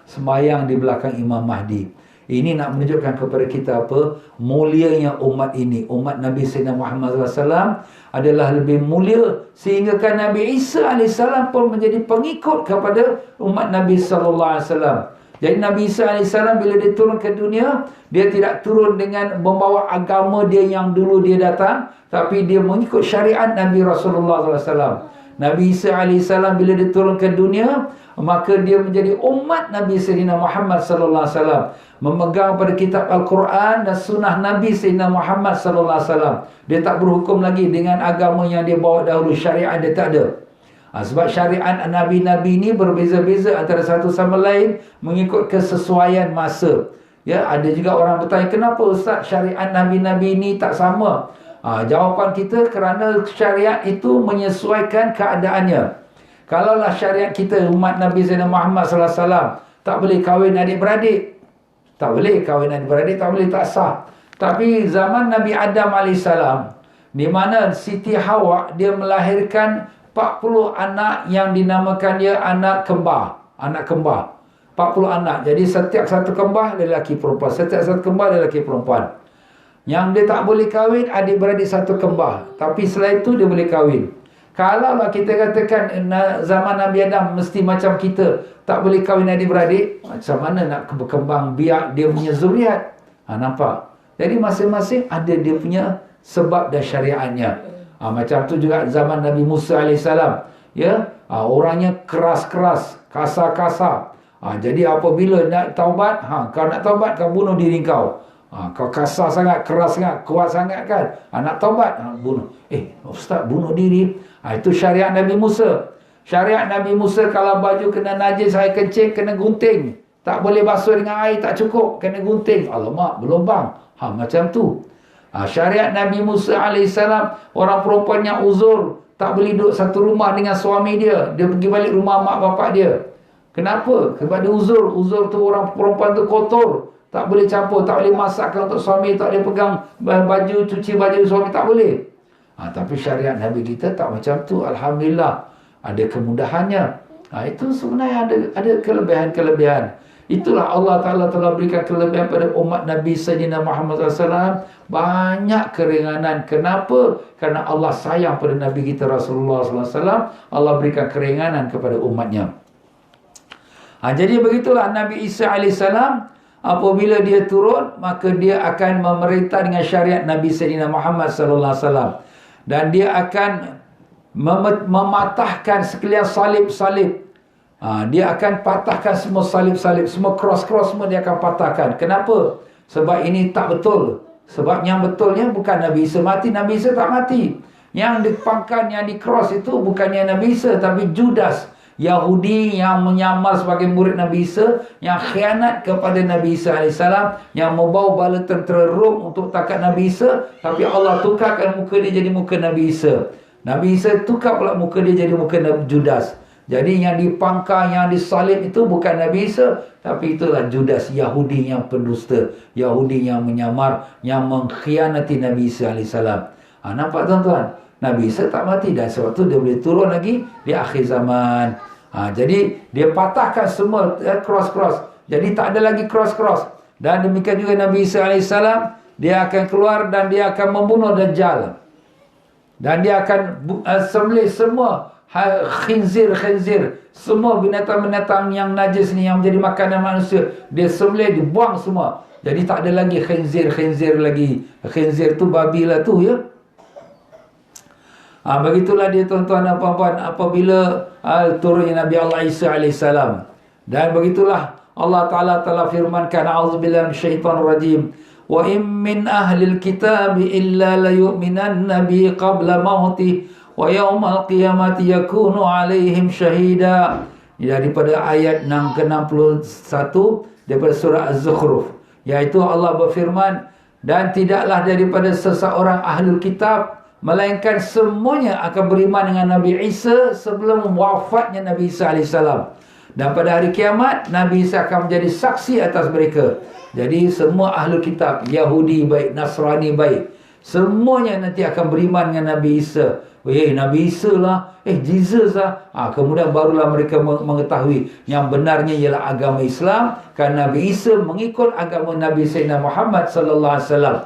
sembahyang di belakang Imam Mahdi. Ini nak menunjukkan kepada kita apa? Mulianya umat ini. Umat Nabi Sayyidina Muhammad SAW adalah lebih mulia, sehingga kan Nabi Isa AS pun menjadi pengikut kepada umat Nabi SAW. Jadi Nabi Isa AS bila dia turun ke dunia, dia tidak turun dengan membawa agama dia yang dulu dia datang, tapi dia mengikut syariat Nabi Rasulullah SAW. Nabi Isa AS bila dia turun ke dunia, maka dia menjadi umat Nabi Sayyidina Muhammad SAW, memegang pada kitab Al-Quran dan sunnah Nabi Sayyidina Muhammad SAW. Dia tak berhukum lagi dengan agama yang dia bawa dahulu. Syariat dia tak ada. Sebab syariat Nabi-Nabi ni berbeza-beza antara satu sama lain mengikut kesesuaian masa. Ya, ada juga orang bertanya, kenapa Ustaz syariat Nabi-Nabi ni tak sama? Jawapan kita, kerana syariat itu menyesuaikan keadaannya. Kalaulah syariat kita umat Nabi Sayyidina Muhammad SAW tak boleh kahwin adik-beradik, tak boleh kahwin adik-beradik, tak boleh, tak sah. Tapi zaman Nabi Adam AS, di mana Siti Hawa dia melahirkan 40 anak yang dinamakan dia anak kembar. Anak kembar 40 anak. Jadi setiap satu kembar lelaki perempuan, setiap satu kembar lelaki perempuan. Yang dia tak boleh kahwin adik-beradik satu kembar, tapi selain itu dia boleh kahwin. Kalau kita katakan zaman Nabi Adam mesti macam kita, tak boleh kahwin adik-beradik, macam mana nak berkembang biak dia punya zuriat? Nampak? Jadi masing-masing ada dia punya sebab dan syariatnya. Macam tu juga zaman Nabi Musa AS. Ya, orangnya keras-keras, kasar-kasar. Jadi apabila nak taubat, kau nak taubat, kau bunuh diri kau. Kau kasar sangat, keras sangat, kuat sangat kan? Nak taubat, bunuh. Ustaz, bunuh diri. Itu syariat Nabi Musa. Syariat Nabi Musa, kalau baju kena najis, air kencing, kena gunting. Tak boleh basuh dengan air, tak cukup, kena gunting. Alamak, berlubang. Macam tu. Syariat Nabi Musa AS, orang perempuan yang uzur, tak boleh duduk satu rumah dengan suami dia. Dia pergi balik rumah mak bapak dia. Kenapa? Sebab dia uzur. Uzur tu orang perempuan tu kotor. Tak boleh campur, tak boleh masakkan untuk suami, tak boleh pegang baju, cuci baju suami, tak boleh. Tapi syariat Nabi kita tak macam tu. Alhamdulillah, ada kemudahannya. Itu sebenarnya ada kelebihan-kelebihan. Itulah Allah Ta'ala telah berikan kelebihan pada umat Nabi Sayyidina Muhammad SAW. Banyak keringanan. Kenapa? Kerana Allah sayang pada Nabi kita Rasulullah SAW. Allah berikan keringanan kepada umatnya. Jadi begitulah Nabi Isa AS. apabila dia turun, maka dia akan memerintah dengan syariat Nabi Sayyidina Muhammad sallallahu alaihi wasallam, dan dia akan mematahkan sekalian salib-salib. Dia akan patahkan semua salib-salib, semua cross-cross semua dia akan patahkan. Kenapa? Sebab ini tak betul. Sebab yang betulnya bukan Nabi Isa mati, Nabi Isa tak mati. Yang dipangkan, yang di-cross itu bukannya Nabi Isa, tapi Judas, Yahudi yang menyamar sebagai murid Nabi Isa, yang khianat kepada Nabi Isa AS, yang membawa bala tentera Rom untuk tangkap Nabi Isa, tapi Allah tukarkan muka dia jadi muka Nabi Isa. Nabi Isa tukar pula muka dia jadi muka Nabi Judas. Jadi yang dipangkar, yang disalib itu bukan Nabi Isa, tapi itulah Judas, Yahudi yang pendusta, Yahudi yang menyamar, yang mengkhianati Nabi Isa AS. Nampak tuan-tuan? Nabi Isa tak mati, dan sebab tu dia boleh turun lagi di akhir zaman. Jadi dia patahkan semua cross-cross. Jadi tak ada lagi cross-cross. Dan demikian juga Nabi Isa AS, dia akan keluar dan dia akan membunuh Dajjal. Dan dia akan sembelih semua khinzir, semua binatang-binatang yang najis ni, yang menjadi makanan manusia, dia sembelih, dibuang semua. Jadi tak ada lagi khinzir lagi. Khinzir tu babi lah tu, ya. Begitulah dia tuan-tuan dan puan-puan, apabila turunnya Nabi Allah Isa AS. Dan begitulah Allah Ta'ala telah firmankan, a'udzubillahi minasyaitanir rajim, wa in min ahlil kitabi illa la yu'minanna bi qabla mautih wa yawmal qiyamati yakunu alaihim syahida. Daripada ayat ke-61 daripada surah Az-Zukhruf, iaitu Allah berfirman, dan tidaklah daripada seseorang ahlul kitab melainkan semuanya akan beriman dengan Nabi Isa sebelum wafatnya Nabi Isa AS. Dan pada hari kiamat, Nabi Isa akan menjadi saksi atas mereka. Jadi semua ahlul kitab, Yahudi baik, Nasrani baik, semuanya nanti akan beriman dengan Nabi Isa. Nabi Isa lah, Jesus lah. Kemudian barulah mereka mengetahui yang benarnya ialah agama Islam, kerana Nabi Isa mengikut agama Nabi Sayyidina Muhammad sallallahu alaihi wasallam.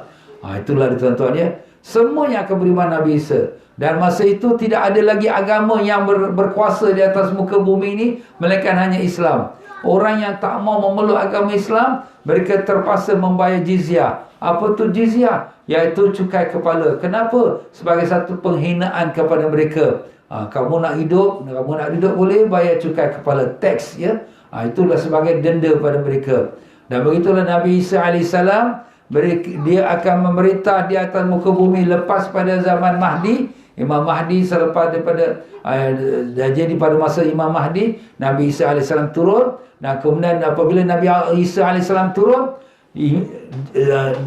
Itulah tuan-tuan, ya. Semuanya akan beriman Nabi Isa. Dan masa itu tidak ada lagi agama yang berkuasa di atas muka bumi ini, melainkan hanya Islam. Orang yang tak mau memeluk agama Islam, mereka terpaksa membayar jizyah. Apa tu jizyah? Iaitu cukai kepala. Kenapa? Sebagai satu penghinaan kepada mereka. Kamu nak hidup boleh bayar cukai kepala, tax, ya. Itulah sebagai denda pada mereka. Dan begitulah Nabi Isa AS, dia akan memerintah di atas muka bumi lepas pada zaman Mahdi. Imam Mahdi selepas daripada jadi pada masa Imam Mahdi, Nabi Isa AS turun. Dan kemudian apabila Nabi Isa AS turun,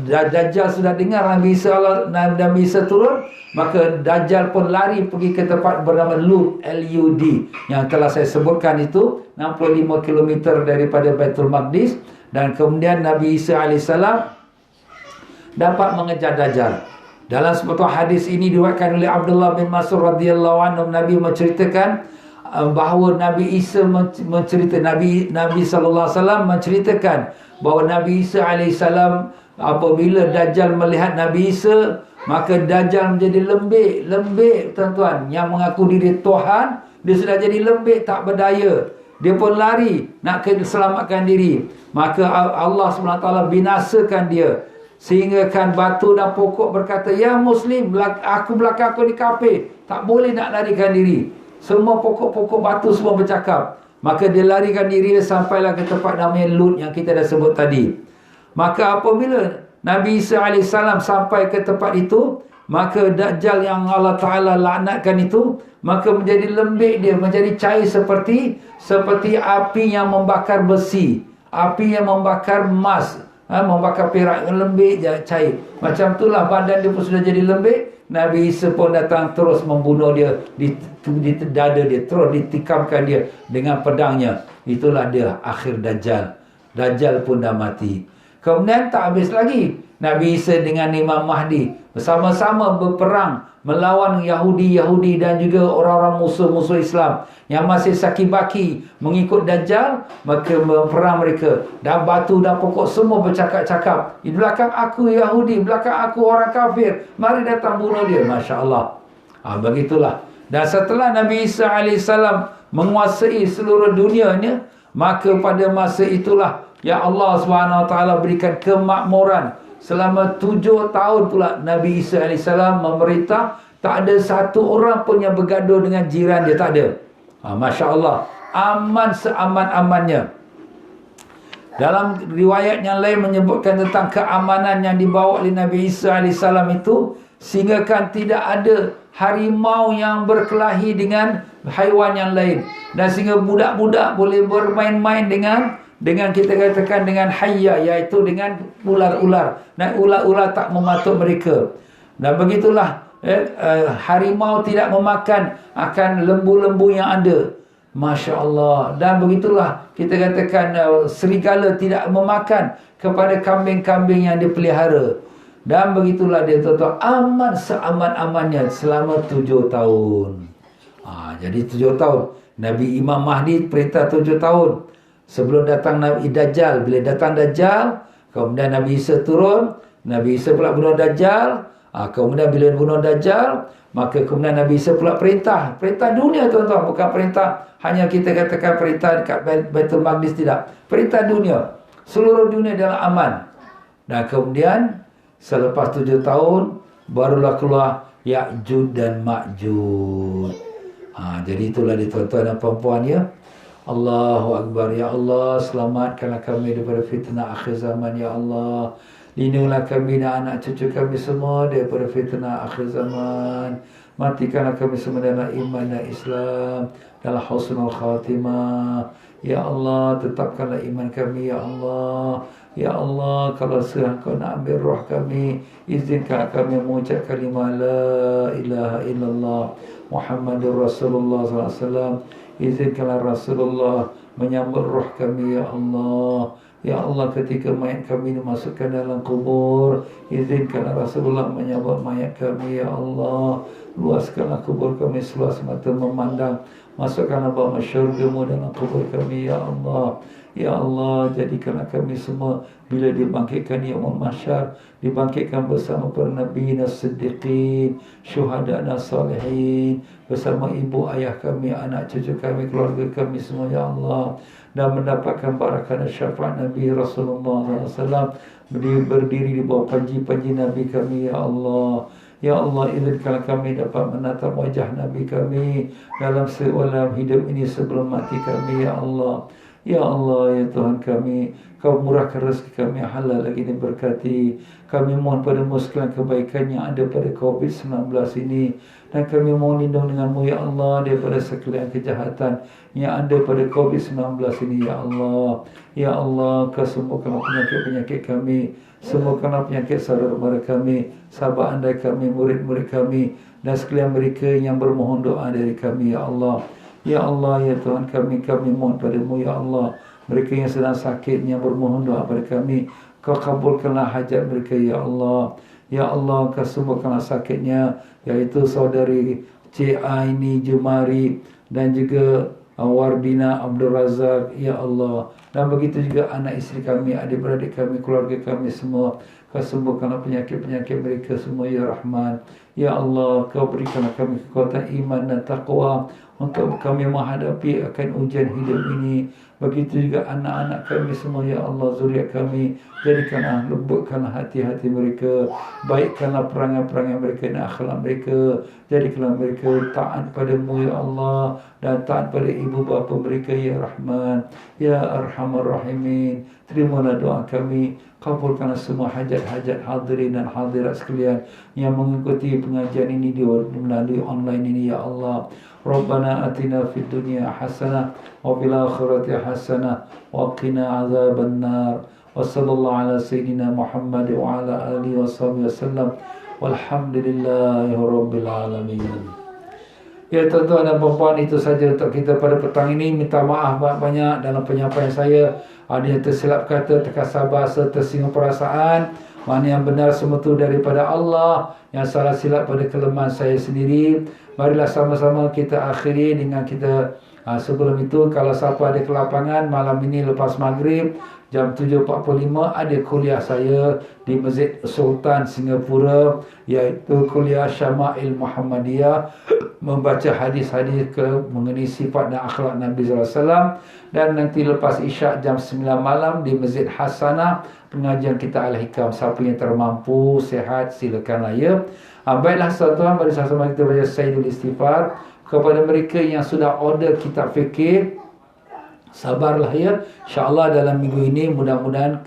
Dajjal sudah dengar Nabi Isa turun, maka Dajjal pun lari pergi ke tempat bernama Lud, L-U-D, yang telah saya sebutkan itu, 65 km daripada Baitul Maqdis. Dan kemudian Nabi Isa AS dapat mengejar Dajjal. Dalam sebuah hadis ini diriwayatkan oleh Abdullah bin Mas'ud radhiyallahu anhu, Nabi menceritakan bahawa Nabi Isa Nabi sallallahu alaihi wasallam menceritakan bahawa Nabi Isa alaihi salam, apabila Dajjal melihat Nabi Isa, maka Dajjal menjadi lembik tuan-tuan, yang mengaku diri Tuhan, dia sudah jadi lembik, tak berdaya. Dia pun lari nak selamatkan diri. Maka Allah SWT binasakan dia, sehingga kan batu dan pokok berkata, ya Muslim, aku belakang kau ni kafir, tak boleh nak larikan diri. Semua pokok-pokok batu semua bercakap. Maka dia larikan diri, sampailah ke tempat namanya Lut yang kita dah sebut tadi. Maka apabila Nabi Isa AS sampai ke tempat itu, maka Dajjal yang Allah Ta'ala laknatkan itu, maka menjadi lembik dia, menjadi cair seperti api yang membakar besi, api yang membakar emas, membakar perak, lembik je, cair. Macam itulah badan dia pun sudah jadi lembik. Nabi Isa pun datang terus membunuh dia di dada dia, terus ditikamkan dia dengan pedangnya. Itulah dia akhir Dajjal. Dajjal pun dah mati. Kemudian tak habis lagi, Nabi Isa dengan Imam Mahdi bersama-sama berperang melawan Yahudi dan juga orang-orang musuh-musuh Islam yang masih saki-baki mengikut Dajjal. Maka berperang mereka, dan batu dan pokok semua bercakap-cakap, di belakang aku Yahudi, belakang aku orang kafir, mari datang bunuh dia. Masya Allah. Begitulah. Dan setelah Nabi Isa AS menguasai seluruh dunianya, maka pada masa itulah Ya Allah SWT berikan kemakmuran. Selama 7 tahun pula Nabi Isa AS memerintah. Tak ada satu orang pun yang bergaduh dengan jiran dia, tak ada. Masya Allah, aman seaman-amannya. Dalam riwayat yang lain menyebutkan tentang keamanan yang dibawa oleh Nabi Isa AS itu, sehingga kan tidak ada harimau yang berkelahi dengan haiwan yang lain, dan sehingga budak-budak boleh bermain-main dengan kita katakan dengan hayya, iaitu dengan ular-ular, dan ular-ular tak mematuk mereka. Dan begitulah harimau tidak memakan akan lembu-lembu yang ada. Masya Allah. Dan begitulah kita katakan serigala tidak memakan kepada kambing-kambing yang dipelihara. Dan begitulah dia tuan-tuan, aman seaman-amannya selama 7 tahun. Jadi 7 tahun. Nabi Imam Mahdi perintah 7 tahun. Sebelum datang Nabi Dajjal. Bila datang Dajjal, kemudian Nabi Isa turun. Nabi Isa pula bunuh Dajjal. Kemudian bila bunuh Dajjal, maka kemudian Nabi Isa pula perintah dunia tuan-tuan, bukan perintah hanya kita katakan perintah dekat Baitul Maqdis, tidak. Perintah dunia, seluruh dunia dalam aman. Dan kemudian selepas 7 tahun barulah keluar Ya'juj dan Ma'juj. Jadi itulah dia tuan-tuan dan puan-puan ya. Allahu Akbar. Ya Allah, selamatkanlah kami daripada fitnah akhir zaman ya Allah. Lindungilah kami dan anak cucu kami semua daripada fitnah akhir zaman. Matikanlah kami semua dalam iman dan Islam, dalam husnul khatimah. Ya Allah, tetapkanlah iman kami ya Allah. Ya Allah, kalau serah Kau nak ambil roh kami, izinkan kami mengucap kalimah la ilaha illallah Muhammadur Rasulullah SAW. Izinkanlah Rasulullah menyambut roh kami ya Allah. Ya Allah, ketika mayat kami dimasukkan dalam kubur, izinkanlah Rasulullah menyambut mayat kami ya Allah. Luaskanlah kubur kami seluas mata memandang. Masukkanlah bawah syurga-Mu dalam kubur kami ya Allah. Ya Allah, jadikanlah kami semua bila dibangkitkan yaumul mahsyar, dibangkitkan bersama para nabi dan siddiqin, syuhada dan salihin, bersama ibu ayah kami, anak cucu kami, keluarga kami semua ya Allah, dan mendapatkan barakah dan syafaat Nabi Rasulullah SAW, berdiri di bawah panji-panji Nabi kami ya Allah. Ya Allah, izinkanlah kami dapat menatap wajah Nabi kami dalam seolam hidup ini sebelum mati kami ya Allah. Ya Allah, ya Tuhan kami, Kau murahkan rezeki kami halal lagi diberkati. Kami mohon pada-Mu sekalian kebaikan yang ada pada COVID-19 ini. Dan kami mohon lindung dengan-Mu ya Allah daripada sekalian kejahatan yang ada pada COVID-19 ini ya Allah. Ya Allah, Kau sembuhkanlah penyakit-penyakit kami. Sembuhkanlah penyakit saudara-saudara kami, sahabat andai kami, murid-murid kami, dan sekalian mereka yang bermohon doa dari kami ya Allah. Ya Allah, ya Tuhan kami mohon pada-Mu ya Allah. Mereka yang sedang sakit, yang bermohon doa pada kami, Kau kabulkanlah hajat mereka ya Allah. Ya Allah, Kau sembuhkanlah sakitnya, iaitu saudari Cik Aini Jumari dan juga Wardina Abdul Razak ya Allah. Dan begitu juga anak isteri kami, adik-beradik kami, keluarga kami semua. Kau sembuhkanlah penyakit-penyakit mereka semua ya Rahman. Ya Allah, Kau berikanlah kami kekuatan iman dan taqwa untuk kami menghadapi akan ujian hidup ini. Begitu juga anak-anak kami semua ya Allah, zuriat kami, jadikanlah, lembutkanlah hati-hati mereka, baikkanlah perangai-perangai mereka dan akhlak mereka, jadikanlah mereka taat pada-Mu ya Allah, dan taat pada ibu bapa mereka ya Rahman, ya Arhamar Rahimin. Terimalah doa kami, kabulkanlah semua hajat-hajat hadirin dan hadirat sekalian yang mengikuti pengajian ini melalui online ini ya Allah. Rabbana atina fid dunya hasanah wa fil akhirati hasanah wa qina azabannar. Wa sallallahu ala sayyidina Muhammad wa ala alihi washabihi wasallam. Walhamdulillahi rabbil alamin. Ya tuan-tuan dan puan-puan, itu saja untuk kita pada petang ini. Minta maaf banyak-banyak dalam penyampaian saya. Ada yang tersilap kata, terkasar bahasa, tersinggung perasaan. Mana yang benar semua itu daripada Allah, yang salah silap pada kelemahan saya sendiri. Marilah sama-sama kita akhiri dengan kita sebelum itu, kalau siapa ada kelapangan malam ini lepas maghrib jam 7.45 ada kuliah saya di Masjid Sultan Singapura, iaitu kuliah Syama'il Muhammadiyah. membaca hadis-hadis mengenai sifat dan akhlak Nabi SAW. Dan nanti lepas Isyak jam 9 malam di Masjid Hasanah, pengajian kita Al-Hikam. Siapa yang termampu, sihat, silakanlah ya. Baiklah tuan-tuan, pada sama-sama kita baca Sayyidul Istighfar. Kepada mereka yang sudah order kitab fikir, sabarlah ya. InsyaAllah dalam minggu ini mudah-mudahan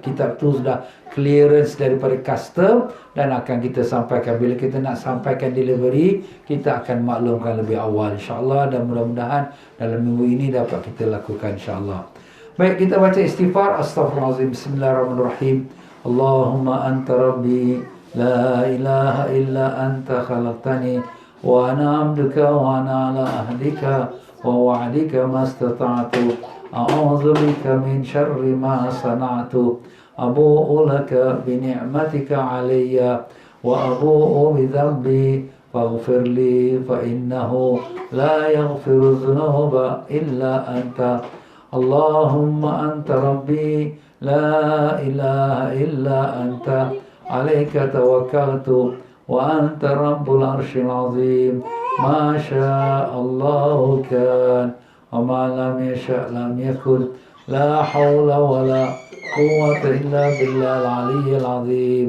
kitab tu sudah clearance daripada custom dan akan kita sampaikan. Bila kita nak sampaikan delivery, kita akan maklumkan lebih awal insyaAllah, dan mudah-mudahan dalam minggu ini dapat kita lakukan insyaAllah. Baik, kita baca istighfar. Astaghfirullahaladzim. Bismillahirrahmanirrahim. Allahumma anta rabbi la ilaha illa anta khalaqtani wa ana abduka wa ana ala ahdika wa wa'dika mastata'tu a'udzu bika min syarri ma sana'tu abu'u laka bi ni'matika 'alayya wa abu'u bi dhanbi faghfir li fa innahu la yaghfiru dhunuba illa anta. Allahumma anta rabbi la ilaha illa anta 'alaika tawakkaltu wa anta rabbul arsyil 'azim. Ma sya'allahu kan wa ma lam yasha' lam yakun. La hawla wa la quwwata illa billahil 'aliyyil 'azim.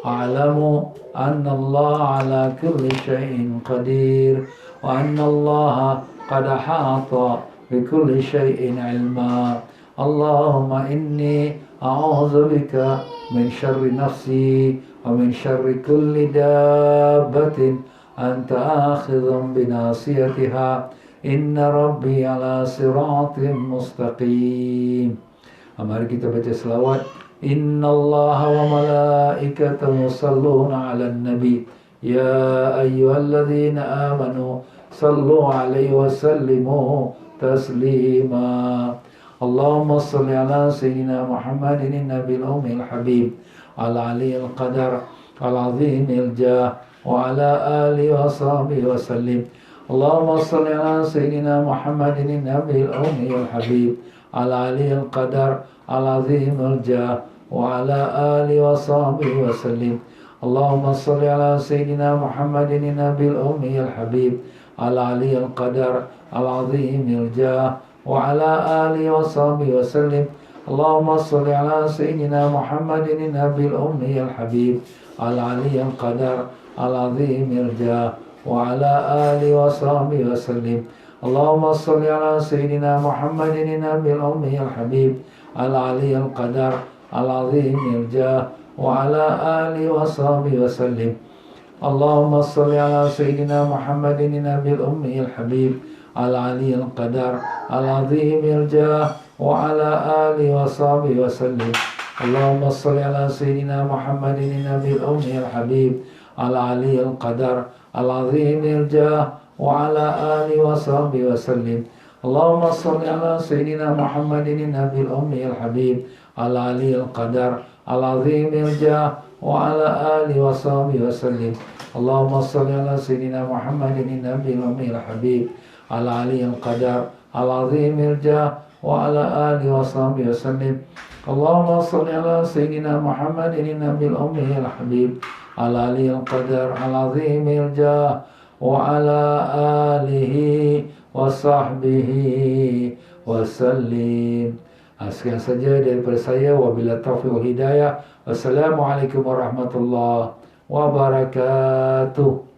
A'lamu anna Allah 'ala kulli syai'in qadir wa anna Allah qad ahata bi kulli syai'in 'ilma. Allahumma inni a'udzu bika min syarri nafsi wa min syarri kulli dabbatin anta akhidhun binasiyatiha. Inna rabbi ala siratin mustaqim. Mari kita baca selawat. Inna Allah wa malaikatahu yusalluna ala nabi. Ya ayyuhalladzina amanu sallu alaihi wa sallimu taslima. Allahumma salli ala sayyidina Muhammadin nabil ummil habib ala aliyil qadar al-azimil jah wa ala alihi wa sahbihi wa sallim. Allahumma salli ala sayyidina Muhammadin nabiyil ummiyil habib ala aliyil qadar al-azimil jah wa ala alihi wa sahbihi wa sallim. Allahumma salli ala sayyidina Muhammadin nabiyil ummiyil habib ala aliyil qadar al-azimil jah wa ala alihi wa sahbihi wa sallim. Allahumma salli ala sayyidina Muhammadin nabiyil ummiyil habib ala aliyil qadar al-azimil jah wa ala alihi wa sahbihi wa sallim. Allahumma salli ala sayyidina Muhammadin nabiyil ummiyil habib ala aliyil qadar al-azimil jah wa ala alihi wa sahbihi wa sallim. Allahumma salli ala sayyidina Muhammadin nabiyil ummiyil habib ala aliyil qadar al-azimil jah wa ala alihi wa sahbihi wa sallim. Allahumma salli ala sayyidina Muhammadin nabiyil ummiyil habib ala aliyil qadar al-azimil jah wa ala alihi wa sahbihi wa sallim. Allahumma salli ala sayyidina Muhammadin nabiyil ummiyil habib ala aliyil qadar al-azimil jah wa ala alihi wa sahbihi wa sallim. Allahumma salli ala sayyidina Muhammadin nabiyil ummiyil habib ala aliyil qadar al-azimil jah wa ala alihi wa sahbihi wa sallim. Allahumma salli ala sayyidina Muhammadin nabiyil ummiyil habib ala aliyil qadar al-azimil jah wa ala alihi wa sahbihi wa sallim. Sekian saja daripada saya. Wabillahi taufiq wal hidayah. Wassalamualaikum warahmatullahi wabarakatuh.